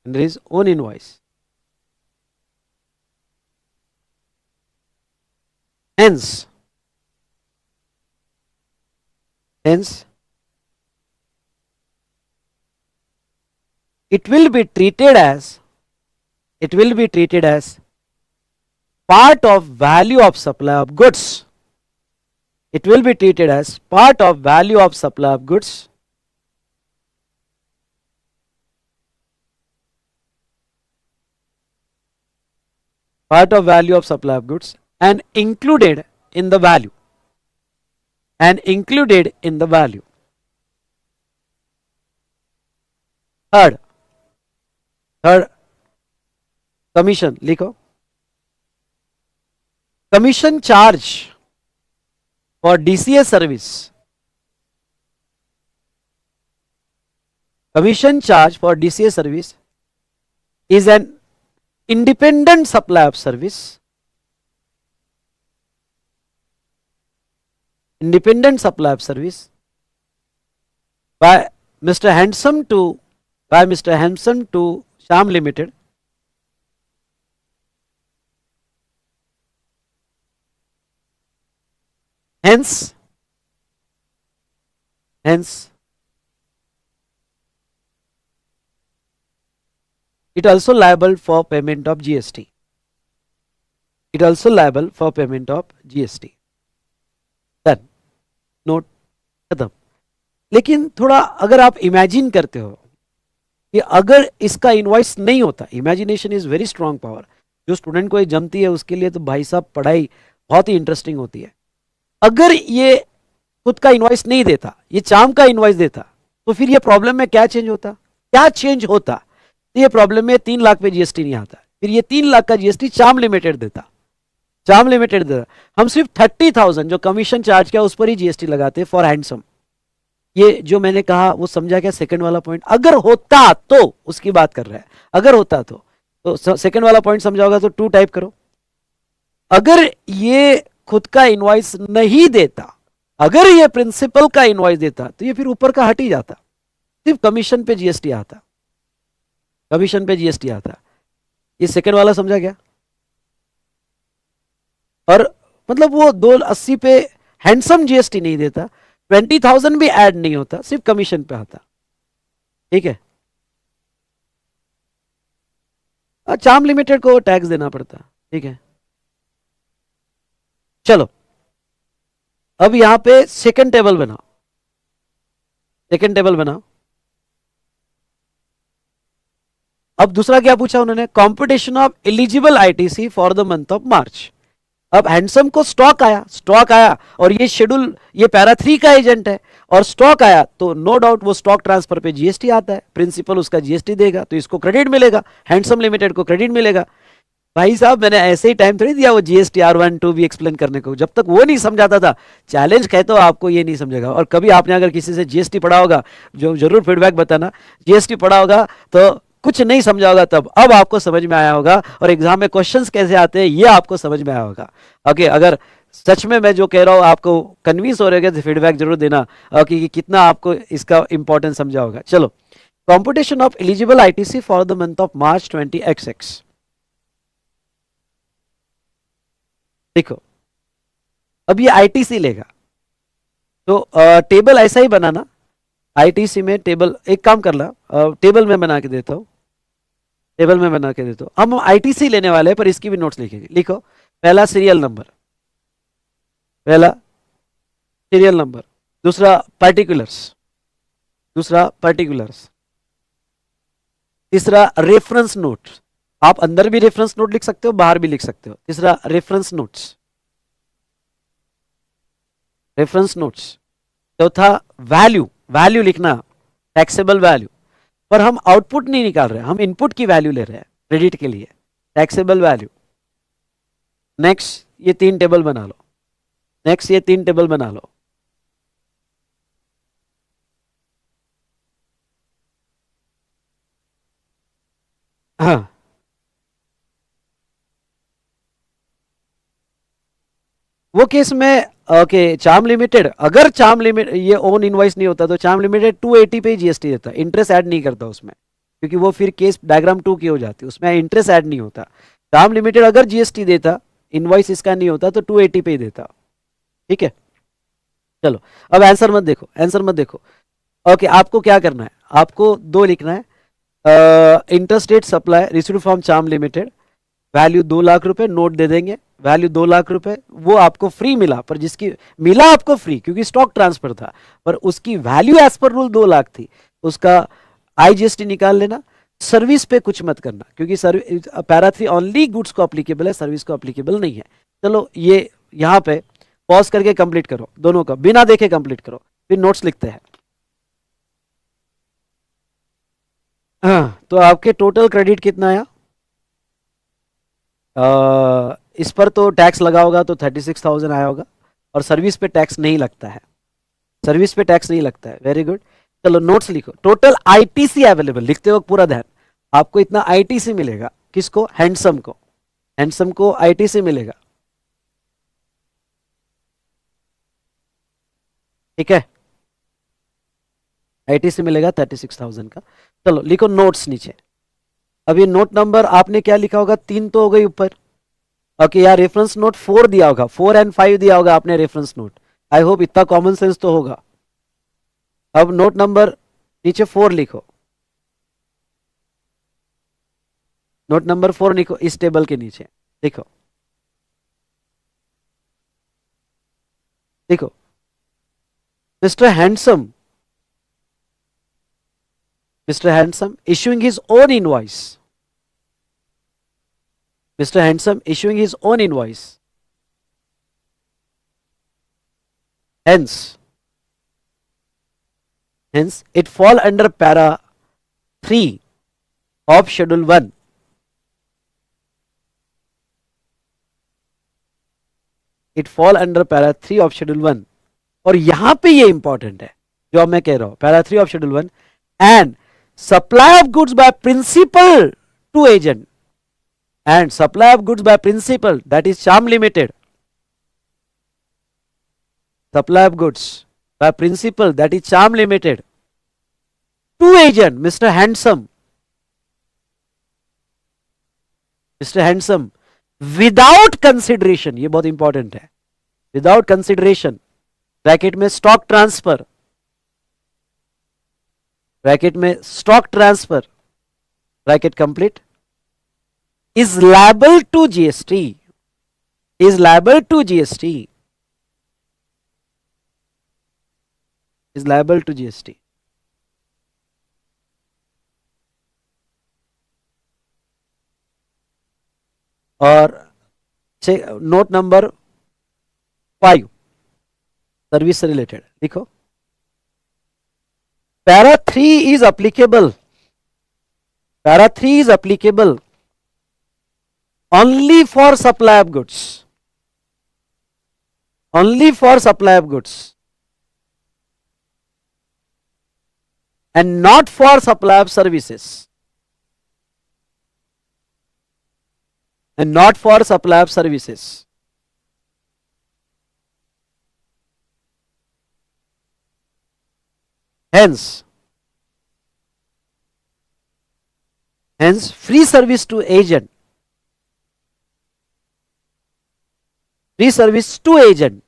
under his own invoice, hence it will be treated as part of value of supply of goods, it will be treated as part of value of supply of goods part of value of supply of goods and included in the value, and included in the value. Third commission लिखो, commission charge for DCA service, commission charge for DCA service is an independent supply of service, independent supply of service by Mr. Handsome to Shyam Limited, hence it also liable for payment of GST. It also liable for payment of GST. Done. Note खत्म. लेकिन थोड़ा अगर आप imagine करते हो कि अगर इसका इनवॉइस नहीं होता, imagination is very strong power. जो स्टूडेंट को ये जमती है उसके लिए तो भाई साहब पढ़ाई बहुत ही इंटरेस्टिंग होती है. अगर ये खुद का इनवॉइस नहीं देता, ये चाम का इनवॉइस देता, तो फिर ये प्रॉब्लम में क्या चेंज होता, तो ये प्रॉब्लम में 3 लाख पे जीएसटी नहीं आता. फिर ये 3 लाख का जीएसटी चाम लिमिटेड देता. हम सिर्फ 30,000 जो कमीशन चार्ज किया उस पर ही जीएसटी लगाते फॉर हैंडसम. ये जो मैंने कहा वो समझा क्या? सेकंड वाला पॉइंट. अगर होता तो उसकी बात कर रहा है. अगर होता तो सेकंड वाला पॉइंट समझा होगा तो 2 टाइप करो. अगर ये खुद का इनवॉइस नहीं देता, अगर ये प्रिंसिपल का इनवॉइस देता, तो ये फिर ऊपर का हट ही जाता, सिर्फ कमीशन पे जीएसटी आता. ये सेकंड वाला समझा क्या? और मतलब वो 280 पे हैंडसम जीएसटी नहीं देता, 20,000 भी ऐड नहीं होता, सिर्फ कमीशन पे आता. ठीक है. चाम लिमिटेड को टैक्स देना पड़ता. ठीक है. चलो अब यहां पे सेकंड टेबल बनाओ. अब दूसरा क्या पूछा उन्होंने? Competition of eligible ITC for the month of March. अब हैंडसम को स्टॉक आया और ये शेड्यूल, ये पैरा 3 का एजेंट है और स्टॉक आया, तो नो डाउट वो स्टॉक ट्रांसफर पे जीएसटी आता है. प्रिंसिपल उसका जीएसटी देगा तो इसको क्रेडिट मिलेगा, हैंडसम लिमिटेड को क्रेडिट मिलेगा. भाई साहब मैंने ऐसे ही टाइम थोड़ी दिया वो जीएसटी R1 2 भी एक्सप्लेन करने को. जब तक वो नहीं समझाता था, चैलेंज कहते हो आपको ये नहीं समझेगा. और कभी आपने अगर किसी से जीएसटी पढ़ा होगा, जो जरूर फीडबैक बताना, जीएसटी पढ़ा होगा तो कुछ नहीं समझा होगा तब, अब आपको समझ में आया होगा. और एग्जाम में क्वेश्चंस कैसे आते हैं ये आपको समझ में आया होगा. ओके, अगर सच में मैं जो कह रहा हूं आपको कन्विंस हो रहे तो फीडबैक जरूर देना कि कितना आपको इसका इंपॉर्टेंस समझा होगा. चलो, competition of eligible ITC for the month of March 20XX. देखो अब ये आईटीसी लेगा तो टेबल ऐसा ही बनाना. आईटीसी में टेबल, एक काम कर ला, टेबल में बना के देता हूं. हम आईटीसी लेने वाले हैं पर इसकी भी नोट्स लिखेंगे. लिखो पहला सीरियल नंबर, दूसरा पार्टिकुलर्स, तीसरा रेफरेंस नोट. आप अंदर भी रेफरेंस नोट लिख सकते हो, बाहर भी लिख सकते हो. तीसरा रेफरेंस नोट्स. चौथा वैल्यू लिखना, टैक्सेबल वैल्यू. पर हम आउटपुट नहीं निकाल रहे, हम इनपुट की वैल्यू ले रहे हैं क्रेडिट के लिए. Taxable value. नेक्स्ट ये 3 टेबल बना लो. हाँ, वो केस में ओके, चाम लिमिटेड, अगर चाम लिमिटेड ये ओन इनवॉइस नहीं होता तो चाम लिमिटेड 280 पे जीएसटी देता, इंटरेस्ट ऐड नहीं करता उसमें, क्योंकि वो फिर केस डायग्राम 2 की हो जाती, उसमें इंटरेस्ट ऐड नहीं होता. चाम लिमिटेड अगर जीएसटी देता, इनवॉइस इसका नहीं होता तो 280 पे ही देता. ठीक है. चलो अब आंसर मत देखो. ओके, आपको क्या करना है? आपको 2 लिखना है. इंटरस्टेट सप्लाई रिसीव्ड फ्रॉम चाम लिमिटेड, वैल्यू 2 लाख रुपए, नोट दे देंगे. वैल्यू 2 लाख रुपए, वो आपको फ्री मिला, पर जिसकी मिला आपको फ्री क्योंकि स्टॉक ट्रांसफर था, पर उसकी value as per rule 2 lakh थी, उसका आईजीएसटी निकाल लेना. सर्विस पे कुछ मत करना, क्योंकि पैरा 3 ओनली गुड्स को अप्लीकेबल है, सर्विस को अप्लीकेबल नहीं है। चलो ये यहां पे पॉज करके कंप्लीट करो, दोनों का बिना देखे कंप्लीट करो, फिर नोट्स लिखते हैं। तो आपके टोटल क्रेडिट कितना आया? इस पर तो टैक्स लगा होगा तो 36,000 आया होगा, और सर्विस पे टैक्स नहीं लगता है, सर्विस पे टैक्स नहीं लगता है। Very good. चलो नोट्स लिखो। टोटल आईटीसी अवेलेबल, लिखते वक्त पूरा ध्यान, आपको इतना आईटीसी मिलेगा। किसको? हैंडसम को, हैंडसम को आईटीसी मिलेगा। ठीक है, आईटीसी मिलेगा 36,000 का। चलो लिखो नोट्स नीचे। अब ये नोट नंबर आपने क्या लिखा होगा? 3 तो हो गई ऊपर। ओके, यार रेफरेंस नोट 4 दिया होगा, 4 एंड 5 दिया होगा आपने रेफरेंस नोट। आई होप इतना कॉमन सेंस तो होगा। अब नोट नंबर नीचे 4 लिखो, नोट नंबर 4 लिखो इस टेबल के नीचे। देखो देखो, mister handsome, Mr. Handsome issuing his own invoice. Mr. Handsome issuing his own invoice. Hence, it fall under para 3 of schedule 1. It fall under para 3 of schedule 1. और यहां पे ये इंपॉर्टेंट है जो अब मैं कह रहा हूं, para 3 of schedule 1 and supply of goods by principal to agent, and supply of goods by principal, that is Charm Limited. Supply of goods by principal, that is Charm Limited, to agent Mr. Handsome. Mr. Handsome without consideration, ये बहुत important है, without consideration, bracket में stock transfer, bracket में stock transfer, bracket complete, is liable to GST, is liable to GST, is liable to GST. और note number 5 service से related लिखो। Para 3 is applicable. Para 3 is applicable only for supply of goods. Only for supply of goods. And not for supply of services. And not for supply of services. Hence, free service to agent, free service to agent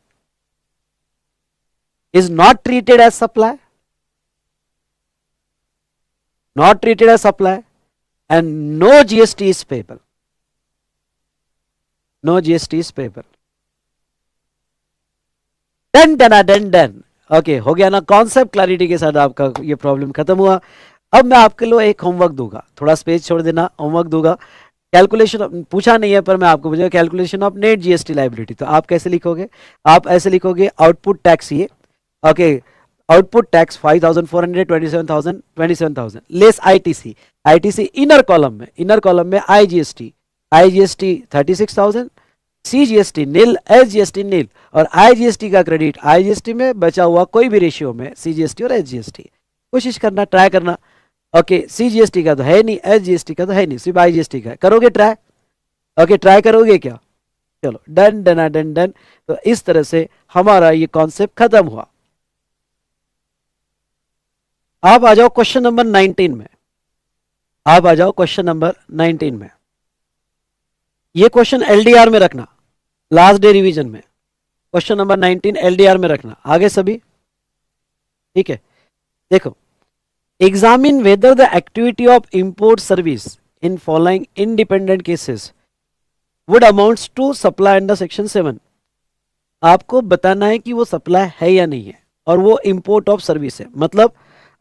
is not treated as supply, not treated as supply, and no GST is payable, no GST is payable. Done. Okay हो गया ना? Concept clarity के साथ आपका ये problem खत्म हुआ। अब मैं आपके लिए एक होमवर्क दूंगा, थोड़ा स्पेस छोड़ देना, होमवर्क दूंगा। कैलकुलेशन पूछा नहीं है पर मैं आपको पूछूंगा, calculation of net GST liability. तो आप कैसे लिखोगे? आप ऐसे लिखोगे, आउटपुट टैक्स ये, okay, output tax 5,400, 27,000 less ITC, ITC inner column में आईजीएसटी 36,000, सीजीएसटी नील, एसजीएसटी नील, और आईजीएसटी का क्रेडिट आईजीएसटी में बचा हुआ कोई भी रेशियो में सीजीएसटी और एसजीएसटी। कोशिश करना, ट्राई करना। ओके, सीजीएसटी का तो है नहीं, एसजीएसटी का तो है नहीं, सिर्फ आईजीएसटी का। करोगे ट्राई? ओके, ट्राई करोगे क्या? चलो डन। तो इस तरह से हमारा ये कॉन्सेप्ट खत्म हुआ। आप आ जाओ क्वेश्चन नंबर 19 में, आप आ जाओ क्वेश्चन नंबर 19 में। ये क्वेश्चन एलडीआर में रखना, लास्ट डे रिवीजन में क्वेश्चन नंबर 19 एलडीआर में रखना। आगे सभी ठीक है? देखो, examine whether the activity of import service in following independent cases would amounts to supply under section 7। आपको बताना है कि वो सप्लाई है या नहीं है, और वो इंपोर्ट ऑफ सर्विस है। मतलब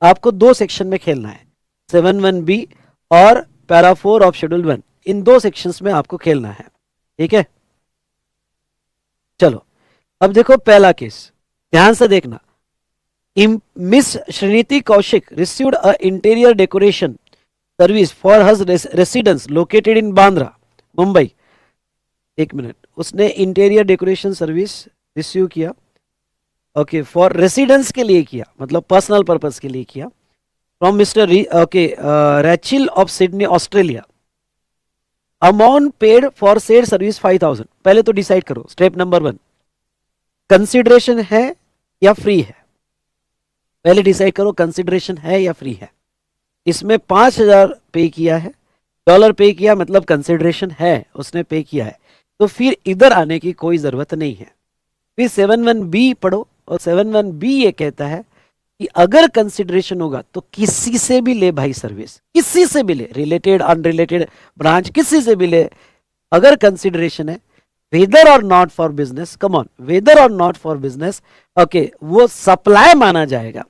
आपको 2 सेक्शन में खेलना है, 7(1)(b) और पैरा 4 ऑफ शेड्यूल 1, इन दो सेक्शंस में आपको खेलना है, ठीक है। चलो अब देखो पहला केस, ध्यान से देखना। Miss Shriniti Kaushik received a interior decoration service for her residence located in Bandra Mumbai. एक मिनट, उसने इंटीरियर डेकोरेशन सर्विस रिसीव किया, ओके, फॉर रेसिडेंस के लिए किया, मतलब पर्सनल पर्पस के लिए किया, from mister Rachel of Sydney Australia. Amount paid for said service 5000। पहले तो डिसाइड करो, स्टेप नंबर 1, कंसिडरेशन है या फ्री है। पहले डिसाइड करो कंसिडरेशन है या फ्री है। इसमें 5000 पे किया है, डॉलर पे किया, मतलब कंसिडरेशन है, उसने पे किया है, तो फिर इधर आने की कोई जरूरत नहीं है। फिर 71B पढ़ो, और 71B ये कहता है कि अगर कंसिडरेशन होगा तो किसी से भी ले भाई सर्विस, किसी से भी ले, रिलेटेड अनरिलेटेड ब्रांच किसी से भी ले, अगर कंसिडरेशन है, whether or not for business, come on, whether or not for business, okay, वो सप्लाई माना जाएगा।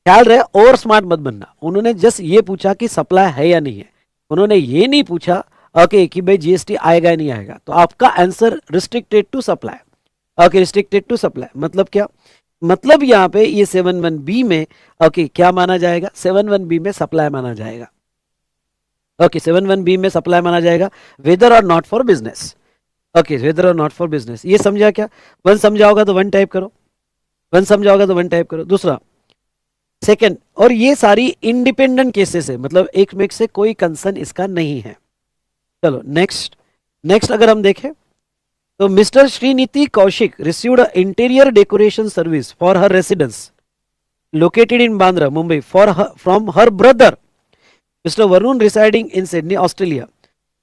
ख्याल रहे, और स्मार्ट मत बनना। उन्होंने जस्ट ये पूछा कि सप्लाई है या नहीं है, उन्होंने ये नहीं पूछा ओके कि भाई जीएसटी आएगा या नहीं आएगा। तो आपका answer restricted to supply, okay, restricted to supply मतलब क्या, मतलब यहाँ पे ये 71B में ओके क्या माना जाएगा, 71B में सप्लाई माना जाएगा, ओके, 71B में सप्लाई माना जाएगा, whether or not for business, okay, whether or not for business. ये समझा क्या, 1 समझा होगा तो 1 टाइप करो, 1 समझा होगा तो 1 टाइप करो। दूसरा, सेकंड, और ये सारी इंडिपेंडेंट केसेस है, मतलब एक में से कोई कंसर्न इसका नहीं है। चलो नेक्स्ट, नेक्स्ट अगर हम देखें तो mister Shriniti Kaushik received interior decoration service for her residence located in Bandra Mumbai for from her brother mister Varun residing in Sydney Australia.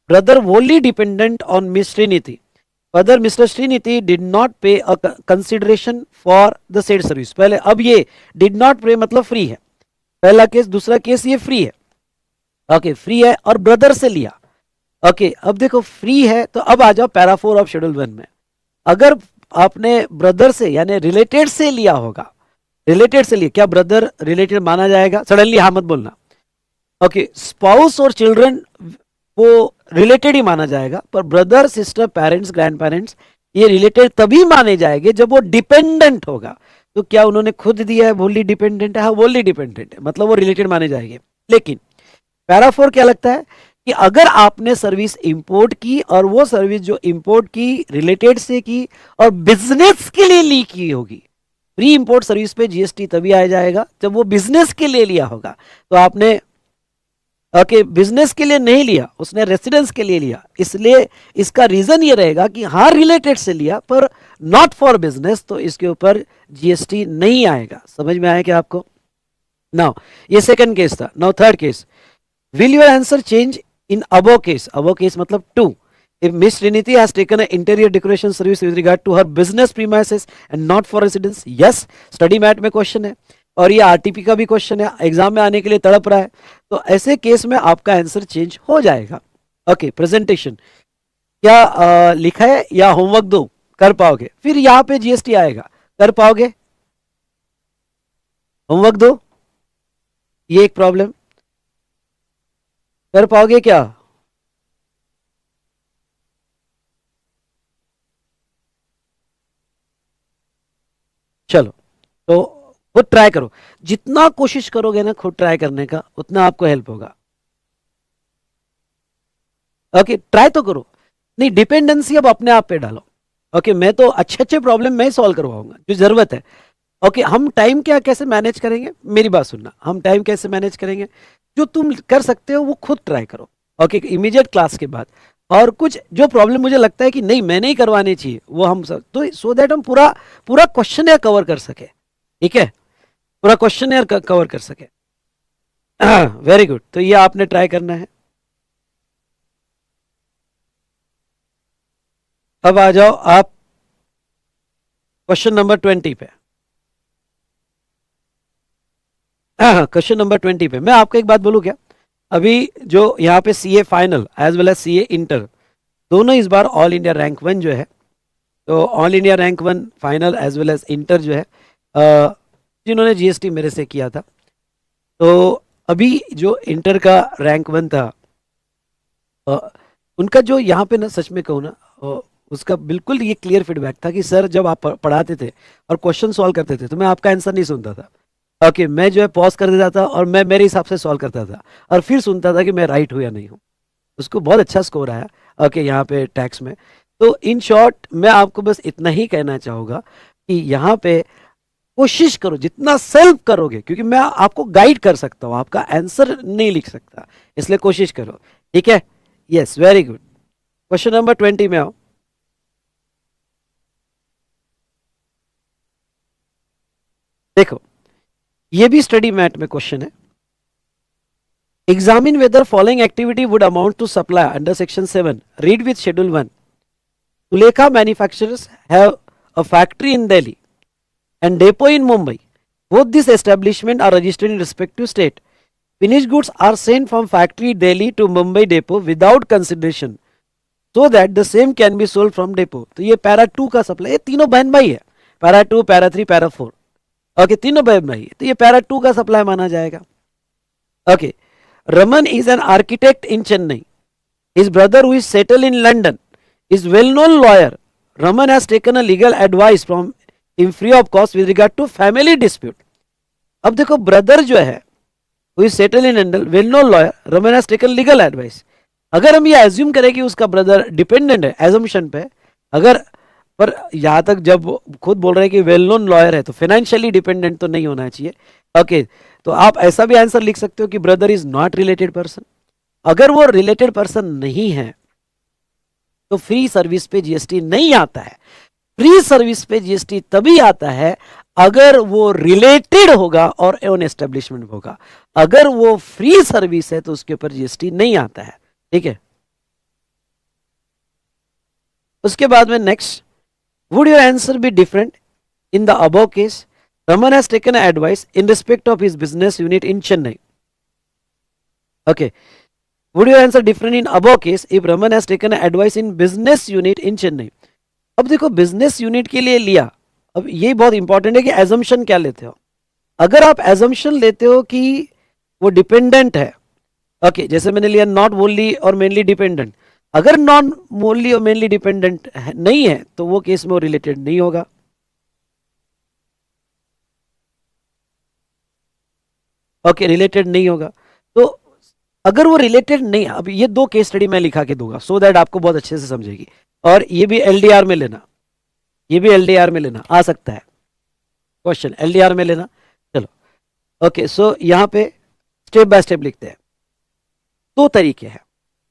Brother wholly dependent on Miss Sriniti. Further, Mr. Sriniti did not pay a consideration for the said service. पहले अब ये did not pay मतलब free है, पहला case. दूसरा case ये free है, okay, free है और ब्रदर से लिया, ओके। अब देखो फ्री है तो अब आ जाओ पैरा 4 ऑफ शेड्यूल 1 में। अगर आपने ब्रदर से यानी रिलेटेड से लिया होगा, रिलेटेड से लिया, क्या ब्रदर रिलेटेड माना जाएगा? सडनली हाँ मत बोलना, ओके। स्पाउस और चिल्ड्रन वो रिलेटेड ही माना जाएगा, पर brother sister parents grand parents ये रिलेटेड तभी माने जाएंगे जब वो डिपेंडेंट होगा। तो क्या उन्होंने खुद दिया है, वोली डिपेंडेंट है, हाँ वोली डिपेंडेंट है, मतलब वो रिलेटेड माने जाएंगे। लेकिन पैरा 4 क्या लगता है कि अगर आपने सर्विस इंपोर्ट की और वो सर्विस जो इंपोर्ट की रिलेटेड से की और बिजनेस के लिए ली की होगी, प्री इंपोर्ट सर्विस पे जीएसटी तभी आ जाएगा जब वो बिजनेस के लिए लिया होगा। तो आपने ओके बिजनेस के लिए नहीं लिया, उसने रेसिडेंस के लिए लिया, इसलिए इसका रीजन ये रहेगा कि हाँ रिलेटेड से लिया पर नॉट फॉर बिजनेस, तो इसके ऊपर जीएसटी नहीं आएगा। समझ में आया क्या आपको? नाउ ये सेकंड केस था। Now third case, will your answer change in above case? Above case मतलब 2, if Miss Trinity has taken an interior decoration service with regard to her business premises and not for residence, yes, study mat में question है और ये RTP का भी question है, exam में आने के लिए तड़प रहा है, तो ऐसे केस में आपका आंसर चेंज हो जाएगा। ओके, प्रेजेंटेशन क्या लिखा है या होमवर्क दो, कर पाओगे? फिर यहाँ पे जीएसटी आएगा, कर पाओगे? होमवर्क दो, ये एक प्रॉब्लम, कर पाओगे क्या? चलो तो खुद ट्राई करो, जितना कोशिश करोगे ना खुद ट्राई करने का उतना आपको हेल्प होगा। ओके ट्राई तो करो, नहीं डिपेंडेंसी अब अपने आप पे डालो। ओके मैं तो अच्छे अच्छे प्रॉब्लम मैं सॉल्व करवाऊंगा जो जरूरत है। ओके हम टाइम क्या कैसे मैनेज करेंगे, मेरी बात सुनना, हम टाइम कैसे मैनेज करेंगे, जो तुम कर सकते हो वो खुद ट्राई करो। ओके इमीडिएट क्लास के बाद, और कुछ जो प्रॉब्लम मुझे लगता है कि नहीं मैंने ही करवानी चाहिए वो हम सब, तो सो दैट हम पूरा पूरा क्वेश्चन कवर कर सके, ठीक है, पूरा क्वेश्चन कवर कर सके। वेरी गुड, तो ये आपने ट्राई करना है। अब आ जाओ आप क्वेश्चन नंबर 20 पे। क्वेश्चन नंबर 20 पे मैं आपको एक बात बोलूं क्या, अभी जो यहाँ पे CA final as well as CA inter दोनों इस बार ऑल इंडिया रैंक 1 जो है, तो all India rank 1 final as well as inter जो है जिन्होंने जीएसटी मेरे से किया था, तो अभी जो इंटर का रैंक 1 था, उनका जो यहाँ पे ना, सच में कहूँ ना, उसका बिल्कुल ये क्लियर फीडबैक था कि सर जब आप पढ़ाते थे और क्वेश्चन सॉल्व करते थे तो मैं आपका आंसर नहीं सुनता था। ओके, मैं जो है पॉज कर देता था और मैं मेरे हिसाब से सॉल्व करता था और फिर सुनता था कि मैं राइट हूँ या नहीं हूँ। उसको बहुत अच्छा स्कोर आया ओके यहाँ पे टैक्स में। तो इन शॉर्ट मैं आपको बस इतना ही कहना चाहूँगा कि यहाँ पे कोशिश करो जितना सेल्फ करोगे, क्योंकि मैं आपको गाइड कर सकता हूँ, आपका आंसर नहीं लिख सकता, इसलिए कोशिश करो। ठीक है, yes, very good. Question number 20 में आओ। देखो, ये भी स्टडी मैट में क्वेश्चन है। Examine whether following activity would amount to supply under section 7, read with schedule 1। Sulekha manufacturers have a factory in Delhi and depot in Mumbai. Both these establishments are registered in respective state. Finished goods are sent from factory Delhi to Mumbai depot without consideration, so that the same can be sold from depot. तो ये para 2 का supply, ये तीनों बहन भाई है, para 2, para 3, para 4। Okay, तीनों बहन भाई है, तो ये पैरा 2 का सप्लाई माना जाएगा। Okay, Raman is an architect in Chennai, his brother who is settle in London is well known lawyer. Raman has taken a legal advice from in free of cost with regard to family dispute. अब देखो, brother जो है who is settled in London, well known lawyer, Raman has taken legal advice. अगर हम ये assume करें कि उसका ब्रदर डिपेंडेंट है, एजम्पशन पे, अगर पर यहां तक जब खुद बोल रहे हैं कि वेल नोन लॉयर है तो फाइनेंशियली डिपेंडेंट तो नहीं होना चाहिए। ओके, तो आप ऐसा भी आंसर लिख सकते हो कि brother is not related person. अगर वो रिलेटेड पर्सन नहीं है तो फ्री सर्विस पे जीएसटी नहीं आता है। फ्री सर्विस पे जीएसटी तभी आता है अगर वो रिलेटेड होगा और ओन एस्टेब्लिशमेंट होगा। अगर वो फ्री सर्विस है तो उसके ऊपर जीएसटी नहीं आता है। ठीक है, उसके बाद में next, would your answer be different in the above case? Raman has taken advice in respect of his business unit in Chennai. Okay, would your answer different in above case if Raman has taken advice in business unit in Chennai? अब देखो, business unit के लिए लिया, अब ये बहुत important है कि एजम्पशन क्या लेते हो। अगर आप एजम्पशन लेते हो कि वो डिपेंडेंट है, ओके, जैसे मैंने लिया नॉट ओनली और मेनली डिपेंडेंट, अगर नॉन ओनली और मेनली डिपेंडेंट नहीं है तो वो केस में वो रिलेटेड नहीं होगा। ओके, रिलेटेड नहीं होगा। तो अगर वो रिलेटेड नहीं, अब ये 2 केस स्टडी मैं लिखा के दूंगा सो दैट आपको बहुत अच्छे से समझेगी। और ये भी एलडीआर में लेना, ये भी एलडीआर में लेना, आ सकता है क्वेश्चन एलडीआर में लेना। चलो, ओके, सो यहां पे स्टेप बाय स्टेप लिखते हैं। 2 तरीके हैं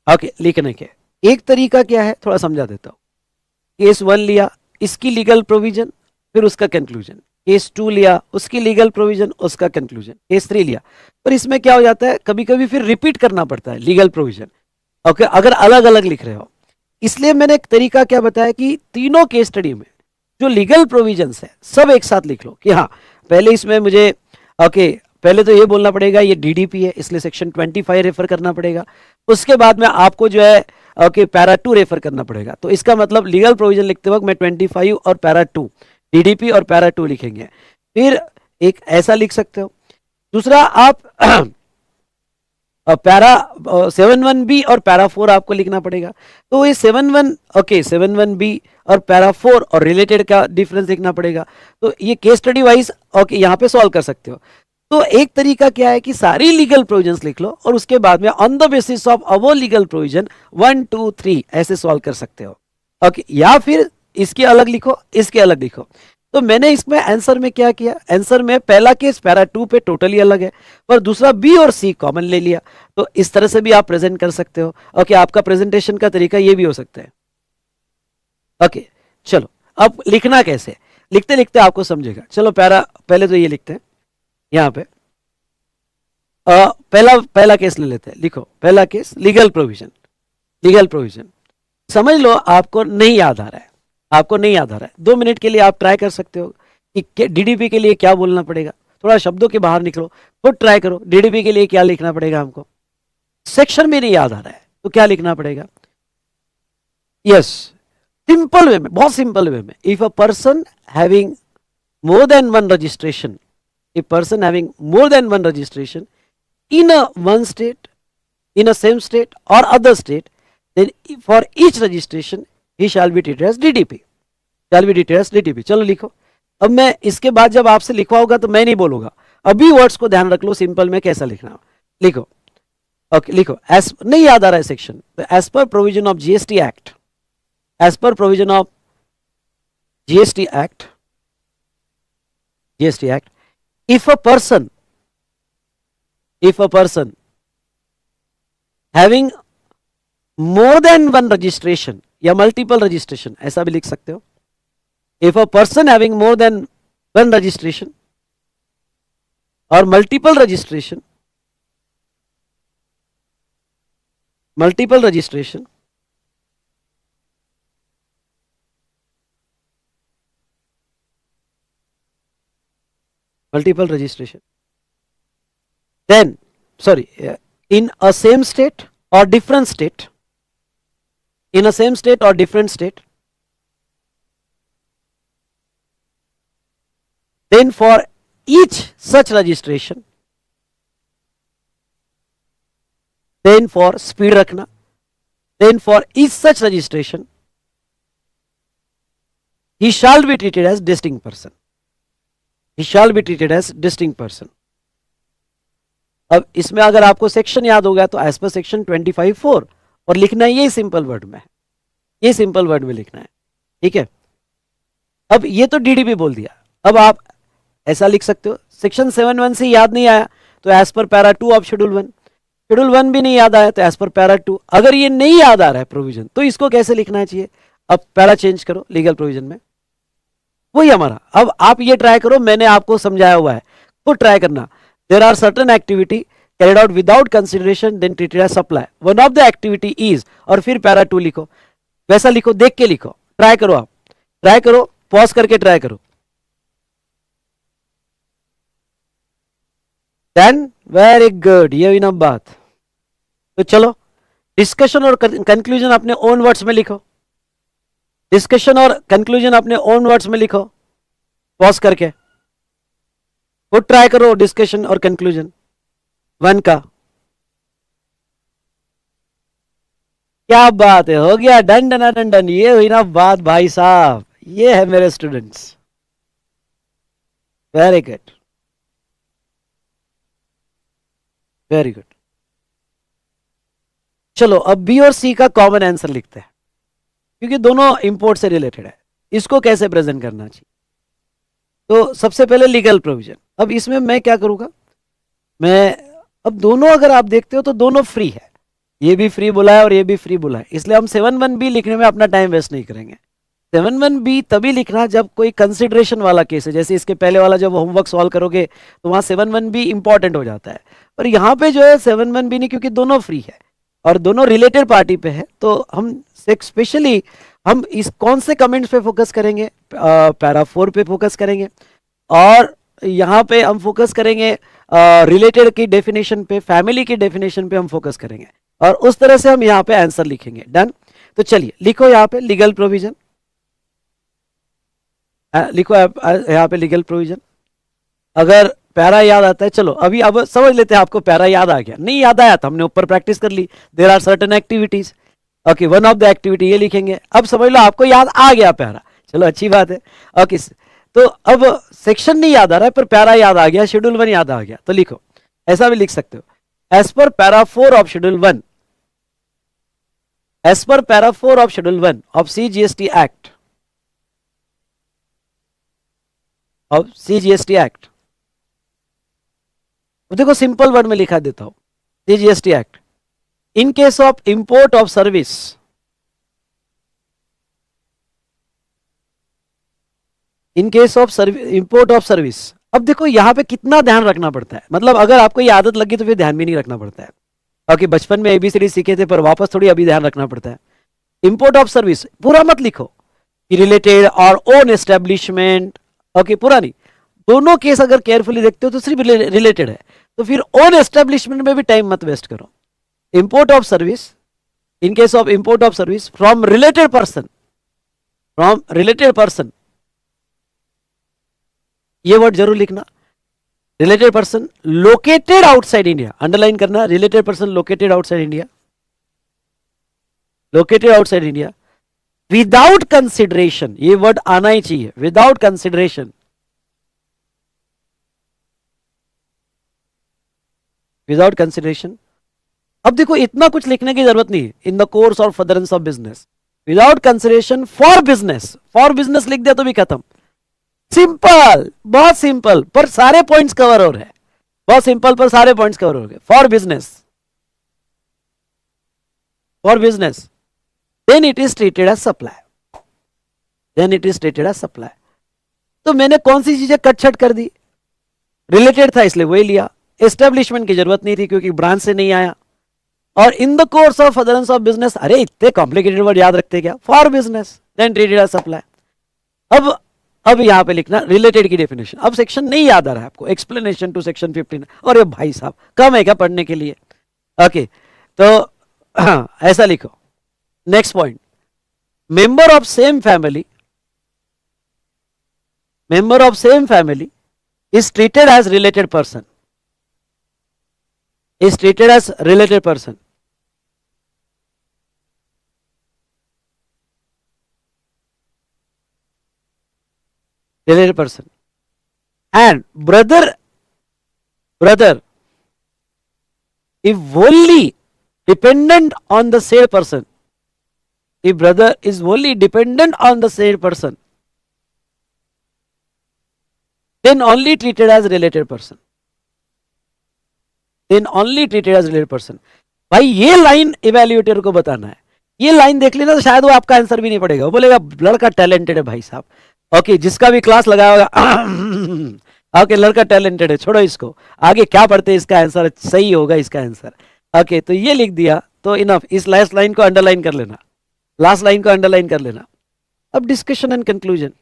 ओके लिखने के। एक तरीका क्या है, थोड़ा समझा देता हूं। केस 1 लिया, इसकी लीगल प्रोविजन, फिर उसका कंक्लूजन। केस 2 लिया, उसकी लीगल प्रोविजन, उसका कंक्लूजन। केस 3 लिया, पर इसमें क्या हो जाता है, कभी कभी फिर रिपीट करना पड़ता है लीगल प्रोविजन। ओके, अगर अलग अलग लिख रहे हो, इसलिए मैंने एक तरीका क्या बताया कि तीनों केस स्टडी में जो लीगल प्रोविजंस है सब एक साथ लिख लो कि हाँ, पहले इसमें मुझे ओके पहले तो ये बोलना पड़ेगा ये डीडीपी है, इसलिए सेक्शन 25 रेफर करना पड़ेगा। उसके बाद में आपको जो है ओके पैरा 2 रेफर करना पड़ेगा। तो इसका मतलब लीगल प्रोविजन लिखते वक्त मैं 25 और पैरा 2, डीडीपी और पैरा 2 लिखेंगे। फिर एक ऐसा लिख सकते हो। दूसरा, आप पैरा 7(1)(b) और पैरा 4 आपको लिखना पड़ेगा। तो ये 7(1) ओके 7(1)(b) और पैरा 4 और रिलेटेड का डिफरेंस लिखना पड़ेगा। तो ये केस स्टडी वाइज ओके यहाँ पे सॉल्व कर सकते हो। तो एक तरीका क्या है कि सारी लीगल प्रोविजंस लिख लो और उसके बाद में on the basis of our legal provision 1 2 3 ऐसे सॉल्व कर सकते हो ओके। या फिर इसके अलग लिखो, इसके अलग लिखो। तो मैंने इसमें आंसर में क्या किया, आंसर में पहला केस पैरा 2 पे टोटली अलग है, पर दूसरा बी और सी कॉमन ले लिया। तो इस तरह से भी आप प्रेजेंट कर सकते हो ओके। आपका प्रेजेंटेशन का तरीका ये भी हो सकता है ओके। चलो, अब लिखना कैसे, लिखते लिखते आपको समझेगा। चलो पैरा पहले तो ये लिखते हैं यहां पे। पहला केस ले लेते हैं। लिखो पहला case legal provision. Legal provision समझ लो, आपको नहीं याद आ रहा है, आपको नहीं याद आ रहा है, 2 मिनट के लिए आप ट्राई कर सकते हो कि डीडीपी के लिए क्या बोलना पड़ेगा। थोड़ा शब्दों के बाहर निकलो, खुद ट्राई करो डीडीपी के लिए क्या लिखना पड़ेगा हमको। सेक्शन में नहीं याद आ रहा है तो क्या लिखना पड़ेगा। यस, सिंपल वे में, बहुत सिंपल वे में, if a person having more than one registration, a person having more than one registration in a one state, in a same state or other state, then for each registration he shall be treated as DDP. shall be treated as DDP. चलो लिखो. अब मैं इसके बाद जब आपसे लिखवा होगा तो मैं नहीं बोलूंगा, अभी वर्ड्स को ध्यान रख लो सिंपल में कैसा लिखना. लिखो. ओके लिखो. एस नहीं याद आ रहा है section. As per provision of GST act, as per provision of GST act, GST Act, if a person having more than one registration या multiple registration, ऐसा भी लिख सकते हो. If a person having more than one registration or multiple registration then in a same state or different state, then for each such registration, then for speed रखना, then for each such registration he shall be treated as distinct person. अब इसमें अगर आपको section याद हो गया तो as पर सेक्शन 25(4) और लिखना है ये सिंपल वर्ड में, ये सिंपल वर्ड में लिखना है. ठीक है. अब ये तो डीडीपी बोल दिया. अब आप ऐसा लिख सकते हो, सेक्शन 7(1) से याद नहीं आया तो as per para 2 of schedule 1, schedule 1 भी नहीं याद आया तो एज पर पैरा 2. अगर ये नहीं याद आ रहा है प्रोविजन तो इसको कैसे लिखना चाहिए. अब पैरा चेंज करो लीगल प्रोविजन में, वही हमारा. अब आप ये ट्राई करो, मैंने आपको समझाया हुआ है, खुद ट्राई करना. There are certain activity carried out without consideration then treated as supply. One of the activity is, और फिर पैरा 2 लिखो. वैसा लिखो, देख के लिखो, ट्राई करो. आप ट्राई करो, पॉज करके ट्राई करो. देन वेरी गुड, ये हुई ना बात. तो चलो डिस्कशन और कंक्लूजन अपने ओन वर्ड्स में लिखो. डिस्कशन और कंक्लूजन अपने ओन वर्ड्स में लिखो पॉज करके. खुद ट्राई करो डिस्कशन और कंक्लूजन 1 का. क्या बात है, हो गया. Done done done done. ये हुई ना बात भाई साहब. ये है मेरे students. Very good, very good. चलो अब बी और सी का कॉमन आंसर लिखते हैं क्योंकि दोनों इंपोर्ट से रिलेटेड है. इसको कैसे प्रेजेंट करना चाहिए. तो सबसे पहले लीगल प्रोविजन. अब इसमें मैं क्या करूंगा, मैं अब दोनों अगर आप देखते हो तो दोनों फ्री है. ये भी फ्री बोला है और ये भी फ्री बोला है, इसलिए हम 7(1) लिखने में अपना टाइम वेस्ट नहीं करेंगे. 7(1) तभी लिखना जब कोई कंसिडरेशन वाला केस है. जैसे इसके पहले वाला जब होमवर्क सॉल्व करोगे तो वहां 7(1) इंपॉर्टेंट हो जाता है. और यहाँ पे जो है 7(1) नहीं, क्योंकि दोनों फ्री है और दोनों रिलेटेड पार्टी पे है. तो हम स्पेशली हम इस कौन से कमेंट्स पे फोकस करेंगे, पैरा 4 पे फोकस करेंगे और यहाँ पे हम फोकस करेंगे रिलेटेड की डेफिनेशन पे, फैमिली की डेफिनेशन पे हम फोकस करेंगे और उस तरह से हम यहाँ पे आंसर लिखेंगे. डन. तो चलिए लिखो यहाँ पे लीगल प्रोविजन. लिखो यहाँ पे लीगल प्रोविजन. अगर पैरा याद आता है, चलो अभी अब समझ लेते हैं आपको पैरा याद आ गया. नहीं याद आया तो हमने ऊपर प्रैक्टिस कर ली. There are certain activities. Okay, one of the activity ये लिखेंगे. अब समझ लो आपको याद आ गया पैरा. चलो अच्छी बात है. ओके, तो अब सेक्शन नहीं याद आ रहा है पर पैरा याद आ गया, शेड्यूल 1 याद आ गया. तो लिखो, ऐसा भी लिख सकते हो. As per para 4 of schedule 1, as per para 4 of schedule 1 of CGST act, of CGST act. देखो सिंपल वर्ड में लिखा देता हूं. CGST act, in case of import of service, in case of import of service. अब देखो यहां पे कितना ध्यान रखना पड़ता है. मतलब अगर आपको ये आदत लगी तो फिर ध्यान भी नहीं रखना पड़ता है. ओके, बचपन में ABCD सीखे थे पर वापस थोड़ी अभी ध्यान रखना पड़ता है. इंपोर्ट ऑफ सर्विस पूरा मत लिखो, रिलेटेड और ओन एस्टेब्लिशमेंट. ओके, पूरा नहीं. दोनों केस अगर केयरफुली देखते हो तो सिर्फ रिलेटेड है, तो फिर ओन एस्टेब्लिशमेंट में भी टाइम मत वेस्ट करो. Import of service, in case of import of service from related person, from related person, ये वर्ड जरूर लिखना. Related person located outside India, underline करना, related person located outside India, located outside India, without consideration, ये word आना ही चाहिए, without consideration, without consideration. अब देखो इतना कुछ लिखने की जरूरत नहीं है, इन द कोर्स और furtherance of business, without consideration for business, for business लिख दिया तो भी खत्म, सिंपल, बहुत सिंपल, पर सारे पॉइंट्स कवर हो रहे हैं, बहुत सिंपल पर सारे पॉइंट्स कवर हो गए, for business, for business, then it is treated as supply, then it is treated as supply. तो मैंने कौन सी चीजें कट छट कर दी, रिलेटेड था इसलिए वही लिया, एस्टेब्लिशमेंट की जरूरत नहीं थी क्योंकि ब्रांच से नहीं आया, और in the course of furtherance of business, अरे इतने कॉम्प्लिकेटेड वर्ड याद रखते क्या, for business, then treated as supply. अब यहां पे लिखना रिलेटेड की डेफिनेशन, अब सेक्शन नहीं याद आ रहा है आपको, एक्सप्लेनेशन टू सेक्शन 15, और ये भाई साहब कम है क्या पढ़ने के लिए, ओके तो ऐसा लिखो। Next point, member of same family, member of same family is treated as related person, is treated as related person, related person, and brother if wholly dependent on the said person, if brother is wholly dependent on the said person, then only treated as related person, then only treated as related person। भाई ये line evaluator को बताना है, ये line देख लेना तो शायद वो आपका आंसर भी नहीं पड़ेगा, वो बोलेगा लड़का टैलेंटेड है भाई साहब, ओके जिसका भी क्लास लगा होगा ओके लड़का टैलेंटेड है, छोड़ो इसको, आगे क्या पढ़ते हैं इसका आंसर सही होगा, इसका आंसर ओके तो ये लिख दिया तो इनफ, इस लास्ट लाइन को अंडरलाइन कर लेना, लास्ट लाइन को अंडरलाइन कर लेना। अब डिस्कशन एंड कंक्लूजन,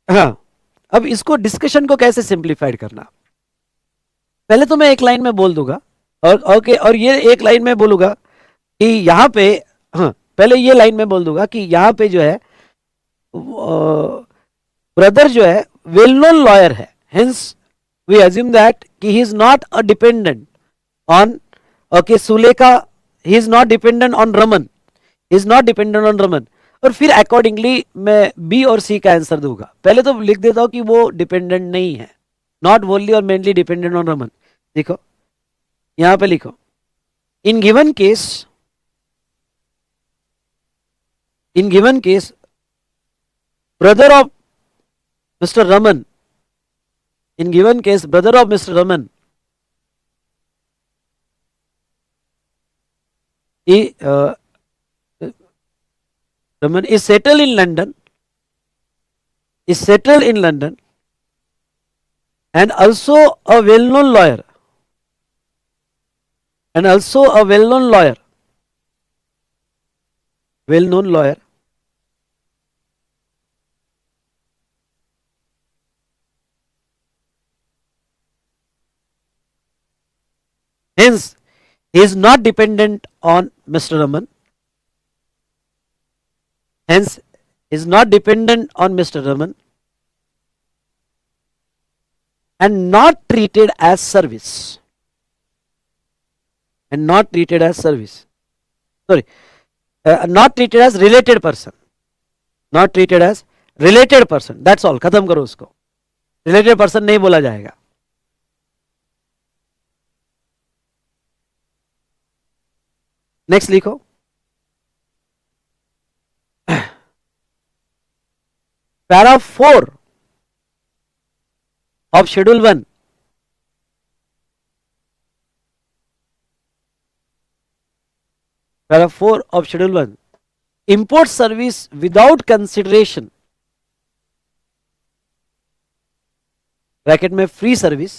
हाँ अब इसको डिस्कशन को कैसे सिंप्लीफाइड करना, पहले तो मैं एक लाइन में बोल दूंगा और ओके और ये एक लाइन में बोलूंगा कि यहां पे, हाँ पहले ये लाइन में बोल दूंगा कि यहां पे जो है ब्रदर जो है वेल नोन लॉयर है, हेंस वी अज्यूम दैट कि he is not a dependent on, okay Sulekha, he is not dependent on Raman, he is not dependent on Raman, और फिर अकॉर्डिंगली मैं बी और सी का आंसर दूंगा। पहले तो लिख देता हूं कि वो डिपेंडेंट नहीं है, नॉट ओनली और मेनली डिपेंडेंट ऑन रमन। देखो यहां पे लिखो, in given case, in given case brother of mister Raman, in given case brother of mister Raman Raman is settled in London, is settled in London, and also a well-known lawyer, and also a well-known lawyer, well-known lawyer, hence he is not dependent on Mr. Raman, hence is not dependent on Mr. Raman, and not treated as service, and not treated as service, sorry, not treated as related person, not treated as related person, that's all, खत्म करो उसको, related person नहीं बोला जाएगा। Next लिखो, para 4 of schedule 1, para 4 of schedule 1, import service without consideration, bracket में free service,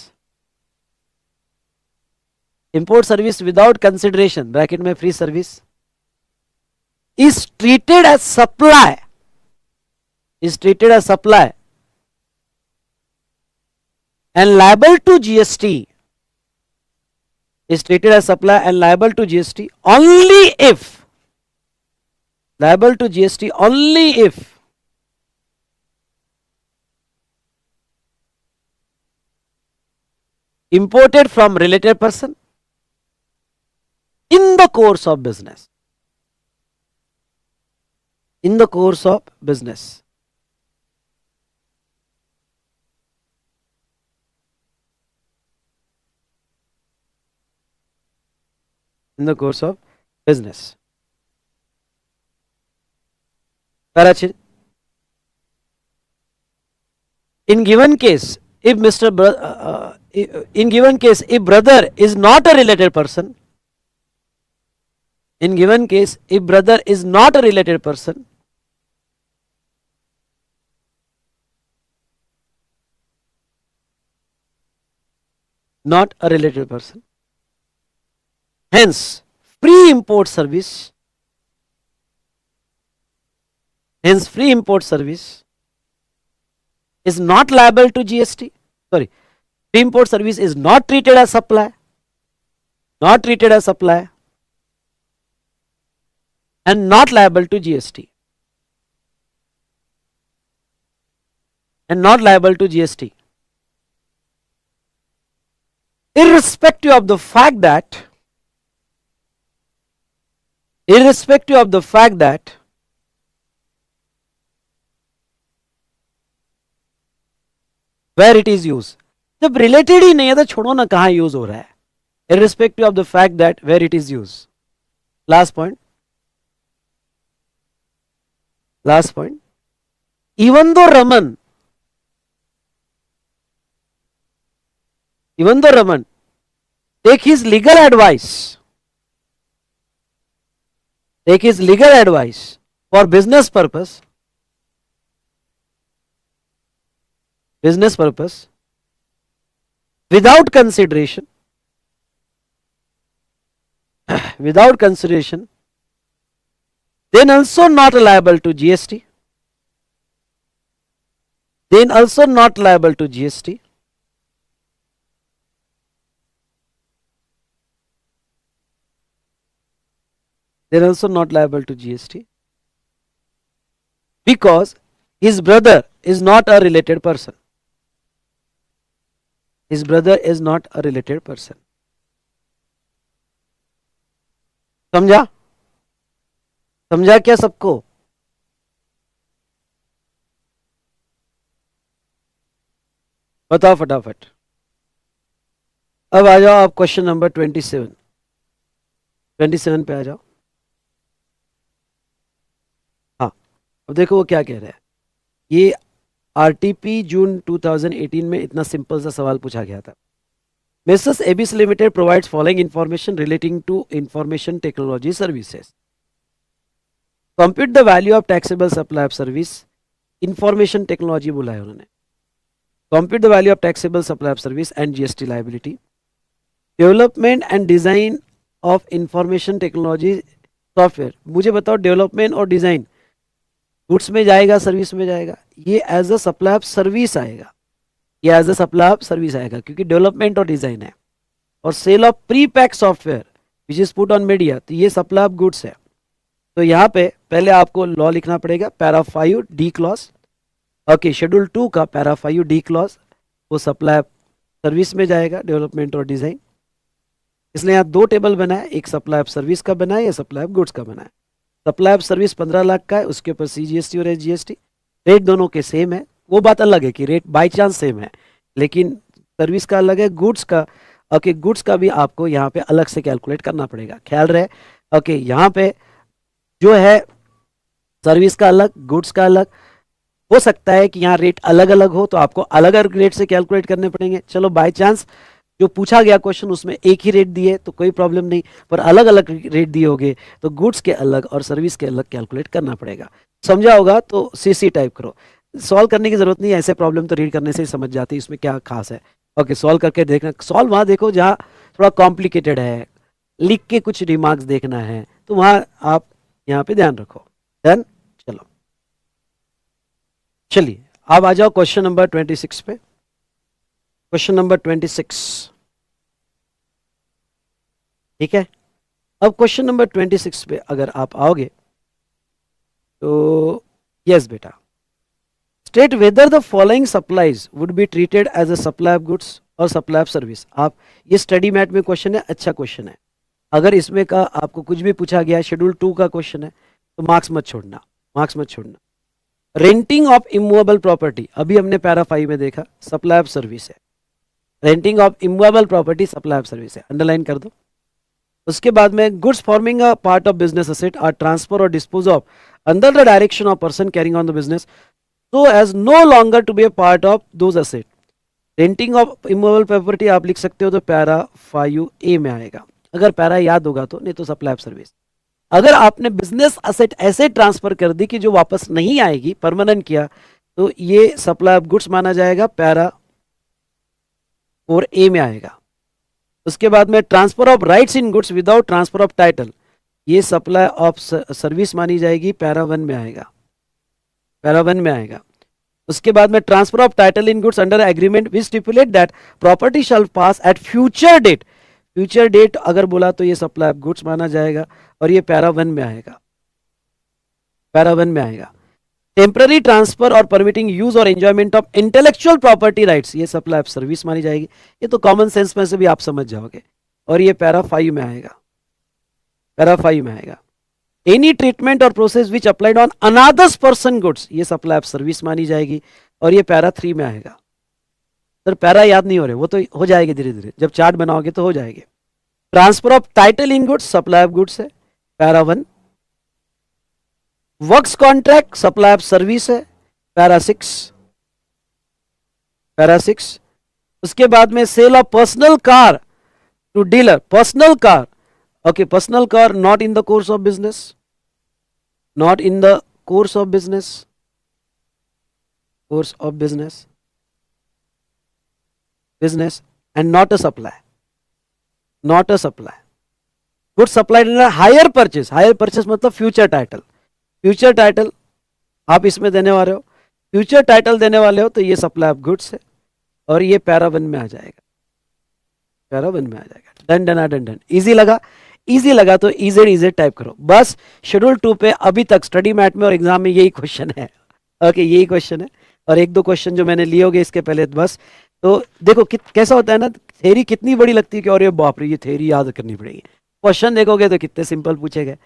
import service without consideration, bracket में free service, is treated as supply, is treated as supply and liable to GST, is treated as supply and liable to GST only if, liable to GST only if imported from related person in the course of business. In the course of business. In the course of business. Parachit. In given case, if in given case, if brother is not a related person, in given case, if brother is not a related person, not a related person, hence free import service, hence free import service is not liable to GST. Sorry, free import service is not treated as supply, not treated as supply, and not liable to GST, and not liable to GST, irrespective of the fact that, irrespective of the fact that where it is used. जब related ही नहीं है तो छोड़ो ना कहाँ use हो रहा है. Irrespective of the fact that where it is used. Last point. Last point. Even though Raman take his legal advice for business purpose, without consideration, then also not liable to GST, then also not liable to GST, then also not liable to GST, because his brother is not a related person. His brother is not a related person. समझा? समझा क्या सबको? बताओ फटाफट. अब आ जाओ आप question number 27 पे आ जाओ. हाँ, अब देखो वो क्या कह रहा है. ये आरटीपी जून 2018 में इतना सिंपल सा सवाल पूछा गया था. Messrs. Abyss Limited provides following information relating to information technology services. Compute the value of taxable supply of service. Information technology बोला है उन्होंने. Compute the value of taxable supply of service and GST liability. Development and design of information technology software. मुझे बताओ development और design goods में जाएगा service में जाएगा? ये as a supply of service आएगा. ये as a supply of service आएगा क्योंकि डेवलपमेंट और डिजाइन है. और sale of pre pack software which is put on media, तो ये सप्लाई ऑफ गुड्स है. तो यहाँ पे पहले आपको लॉ लिखना पड़ेगा. Para 5 D clause. Okay, schedule 2 का पैरा 5 डी क्लॉज वो सप्लाई ऑफ सर्विस में जाएगा, डेवलपमेंट और डिजाइन. इसलिए यहाँ दो टेबल बना है, एक सप्लाई ऑफ सर्विस का बना है, या सप्लाई ऑफ गुड्स का बना है. सप्लाई ऑफ सर्विस 15 लाख का है, उसके ऊपर CGST और SGST. रेट दोनों के सेम है. वो बात अलग है कि रेट बाय चांस सेम है, लेकिन सर्विस का अलग है, गुड्स का. ओके, गुड्स का भी आपको यहाँ पे अलग से कैलकुलेट करना पड़ेगा, ख्याल रहे. ओके, यहाँ पे जो है सर्विस का अलग, गुड्स का अलग. हो सकता है कि यहाँ रेट अलग अलग हो तो आपको अलग अलग रेट से कैलकुलेट करने पड़ेंगे. चलो बाय चांस जो पूछा गया क्वेश्चन उसमें एक ही रेट दिए तो कोई प्रॉब्लम नहीं, पर अलग अलग रेट दिए होंगे तो गुड्स के अलग और सर्विस के अलग कैलकुलेट करना पड़ेगा. समझा होगा तो CC टाइप करो. सॉल्व करने की जरूरत नहीं है, ऐसे प्रॉब्लम तो रीड करने से ही समझ जाती है इसमें क्या खास है. ओके, सॉल्व करके देखना. सॉल्व वहाँ देखो जहाँ थोड़ा कॉम्प्लिकेटेड है, लिख के कुछ रिमार्क्स देखना है, तो वहाँ आप यहाँ पे ध्यान रखो. डन. चलो चलिए अब आ जाओ क्वेश्चन नंबर 26 पे. क्वेश्चन नंबर 26, ठीक है. अब क्वेश्चन नंबर 26 पे अगर आप आओगे तो यस बेटा, state whether the following supplies would be treated as a supply of goods or supply of service. आप ये स्टडी मैट में क्वेश्चन है, अच्छा क्वेश्चन है। अगर इसमें का आपको कुछ भी पूछा गया, शेड्यूल 2 का क्वेश्चन है, तो मार्क्स मत छोड़ना, मार्क्स मत छोड़ना। रेंटिंग ऑफ इमूवेबल प्रॉपर्टी, अभी हमने पैरा 5 में देखा, सप्लाई ऑफ सर्विस है। Renting of immovable property supply of service है, अंडरलाइन कर दो। उसके बाद में goods forming a part of business asset are transfer और dispose of under the direction of person carrying on the business so as no longer to be a part of those asset. Renting of immovable property आप लिख सकते हो तो para 5A में आएगा, अगर para याद होगा तो, नहीं तो सप्लाई ऑफ सर्विस। अगर आपने बिजनेस असेट ऐसे ट्रांसफर कर दी कि जो वापस नहीं आएगी, परमानेंट किया, तो ये सप्लाई ऑफ गुड्स माना जाएगा, पैरा 4A में आएगा। उसके बाद में transfer of rights in goods without transfer of title, ये सप्लाई ऑफ सर्विस मानी जाएगी, पैरा 1 में आएगा, पैरा 1 में आएगा। उसके बाद में transfer of title in goods under agreement which stipulate that property shall pass at future date, future date अगर बोला तो ये सप्लाई ऑफ गुड्स माना जाएगा, और ये पैरा 1 में आएगा, पैरा 1 में आएगा। टेम्पररी ट्रांसफर और परमिटिंग यूज और enjoyment of intellectual property rights, ये सप्लाई ऑफ सर्विस मानी जाएगी। ये तो कॉमन सेंस में से भी आप समझ जाओगे, और ये पैरा 5 में आएगा, पैरा 5 में आएगा। एनी ट्रीटमेंट और process which applied on another's person goods, ये सप्लाई ऑफ सर्विस मानी जाएगी, और ये पैरा 3 में आएगा। सर पैरा याद नहीं हो रहे, वो तो हो जाएगी धीरे धीरे, जब चार्ट बनाओगे तो हो जाएंगे। Transfer of title in goods supply of goods है, para 1। Works contract supply of service है, पैरा 6, पैरा 6। उसके बाद में sale of personal car to dealer, personal car, okay, personal car not in the course of business, not in the course of business, course of business, business and not a supply, not a supply. Goods supplied in a higher purchase, higher purchase मतलब future title, future title आप इसमें देने वाले हो, future title देने वाले हो तो ये supply of goods है, और ये पैरा 1 में आ जाएगा, पैरा 1 में आ जाएगा। Done done done done. Easy लगा, इजी लगा तो इजेड इजेड टाइप करो बस। शेड्यूल 2 पे अभी तक स्टडी मैट में और एग्जाम में यही क्वेश्चन है, ओके, यही क्वेश्चन है, और 1-2 क्वेश्चन जो मैंने लिए होंगे इसके पहले बस। तो देखो कैसा होता है ना, थ्योरी कितनी बड़ी लगती है कि और ये बाप रे ये थ्योरी याद करनी पड़ेगी, क्वेश्चन देखोगे तो कितने सिंपल पूछे गए।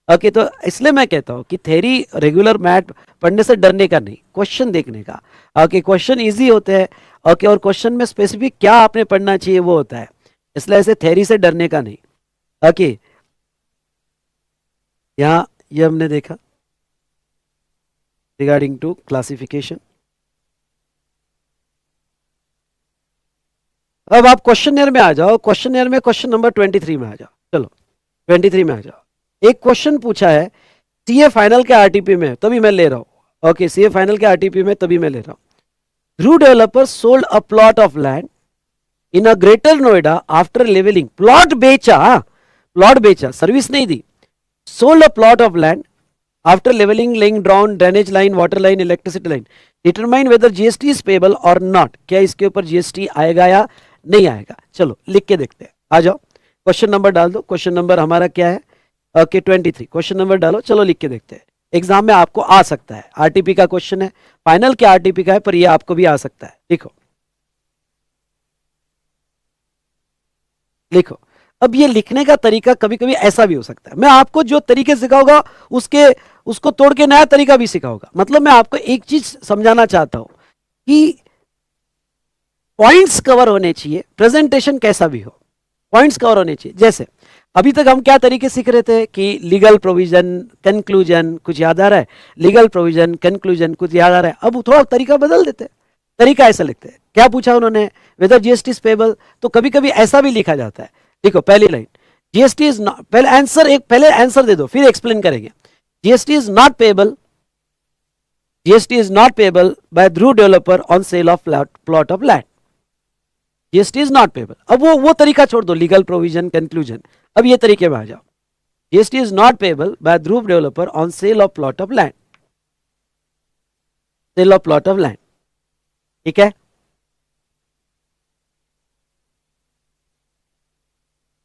ओके, तो इसलिए मैं कहता हूँ कि थ्योरी रेगुलर मैथ पढ़ने से डरने का नहीं, क्वेश्चन देखने का। ओके, क्वेश्चन इजी होते हैं, ओके, और क्वेश्चन में स्पेसिफिक क्या आपने पढ़ना चाहिए वो होता है, इसलिए ऐसे थ्योरी से डरने का नहीं। ओके, यहाँ ये हमने देखा रिगार्डिंग टू क्लासिफिकेशन। अब आप क्वेश्चनर में आ जाओ, क्वेश्चनर में क्वेश्चन नंबर 23 में आ जाओ। चलो 23 में आ जाओ। एक क्वेश्चन पूछा है सीए फाइनल के आरटीपी में, तभी मैं ले रहा हूं। ओके, सीए फाइनल के आरटीपी में तभी मैं ले रहा हूं। Dhruv developer sold a plot of land in a Greater Noida after levelling, plot बेचा, प्लॉट बेचा, सर्विस नहीं दी। Sold a plot of land after levelling, laying down drainage line, water line, electricity line, determine whether GST is payable और not, क्या इसके ऊपर GST आएगा या नहीं आएगा। चलो लिख के देखते हैं, आ जाओ क्वेश्चन नंबर डाल दो। क्वेश्चन नंबर हमारा क्या है, ओके 23, क्वेश्चन नंबर डालो। चलो लिख के देखते हैं, एग्जाम में आपको आ सकता है, आरटीपी का क्वेश्चन है, फाइनल के आरटीपी का है, पर ये आपको भी आ सकता है। लिखो लिखो। अब ये लिखने का तरीका कभी कभी ऐसा भी हो सकता है, मैं आपको जो तरीके सिखाऊंगा उसको तोड़ के नया तरीका भी सिखाऊंगा। मतलब मैं आपको एक चीज समझाना चाहता हूं कि पॉइंट्स कवर होने चाहिए, प्रेजेंटेशन कैसा भी हो, पॉइंट्स कवर होने चाहिए। जैसे अभी तक हम क्या तरीके सीख रहे थे कि लीगल प्रोविजन, कंक्लूजन, कुछ याद आ रहा है, लीगल प्रोविजन, कंक्लूजन, कुछ याद आ रहा है। अब थोड़ा तरीका बदल देते हैं, तरीका ऐसा लिखते हैं। क्या पूछा उन्होंने, वेदर जीएसटी इज पेबल, तो कभी कभी ऐसा भी लिखा जाता है। देखो पहली लाइन, जीएसटी इज नॉट, पहले आंसर दे दो फिर एक्सप्लेन करेंगे। GST is not payable, GST is not payable by Dhruv developer on sale of plot of land, GST is not payable. अब वो तरीका छोड़ दो, लीगल प्रोविजन, कंक्लूजन, अब ये तरीके में आ जाओ। GST is not payable by Dhruv developer on sale of plot of land, sale of plot of land, ठीक है।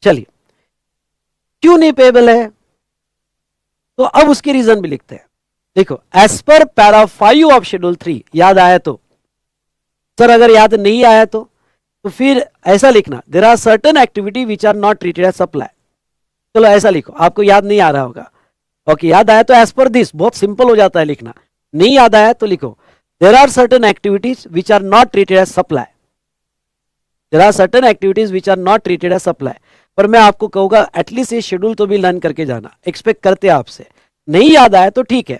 चलिए, क्यों नहीं पेबल है, तो अब उसकी रीजन भी लिखते हैं। देखो, as per para 5 of schedule 3, याद आया तो, सर अगर याद नहीं आया तो तो फिर ऐसा लिखना, there are certain activity which are not treated as supply. चलो ऐसा लिखो, आपको याद नहीं आ रहा होगा, ओके याद आया तो एज पर दिस, बहुत सिंपल हो जाता है लिखना। नहीं याद आया तो लिखो, there are certain activities which are not treated as supply, there are certain activities which are not treated as supply. पर मैं आपको कहूंगा एटलीस्ट ये शेड्यूल तो भी लर्न करके जाना, एक्सपेक्ट करते हैं आपसे। नहीं याद आया तो ठीक है,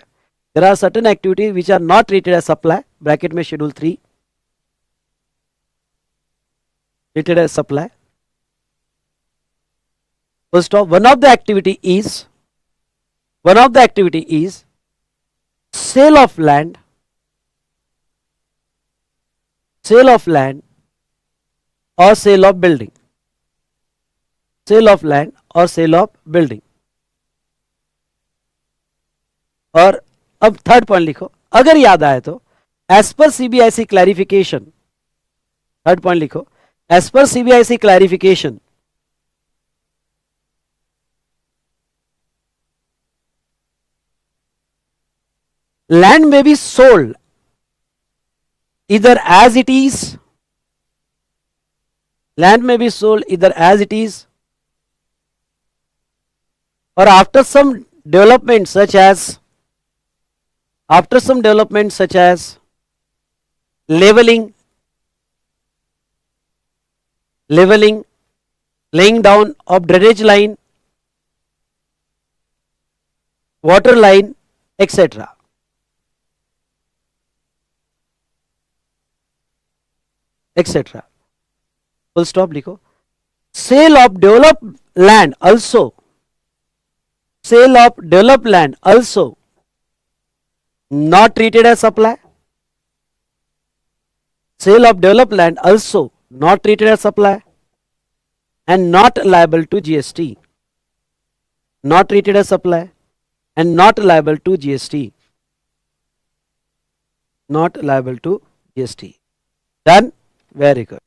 there are certain activities which are not treated as supply, bracket में schedule 3 treated as supply. First of one of the activity is sale of land or sale of building, sale of land or sale of building। और अब third point लिखो, अगर याद आए तो as per CBIC clarification, third point लिखो, as per CBIC clarification, land may be sold either as it is, land may be sold either as it is or after some development such as leveling, laying down of drainage line, water line, etc. etc. Full stop लिखो। Sale of developed land also, sale of developed land also not treated as supply, sale of developed land also not treated as supply and not liable to GST, not treated as supply and not liable to GST, not liable to GST. Done? Very good.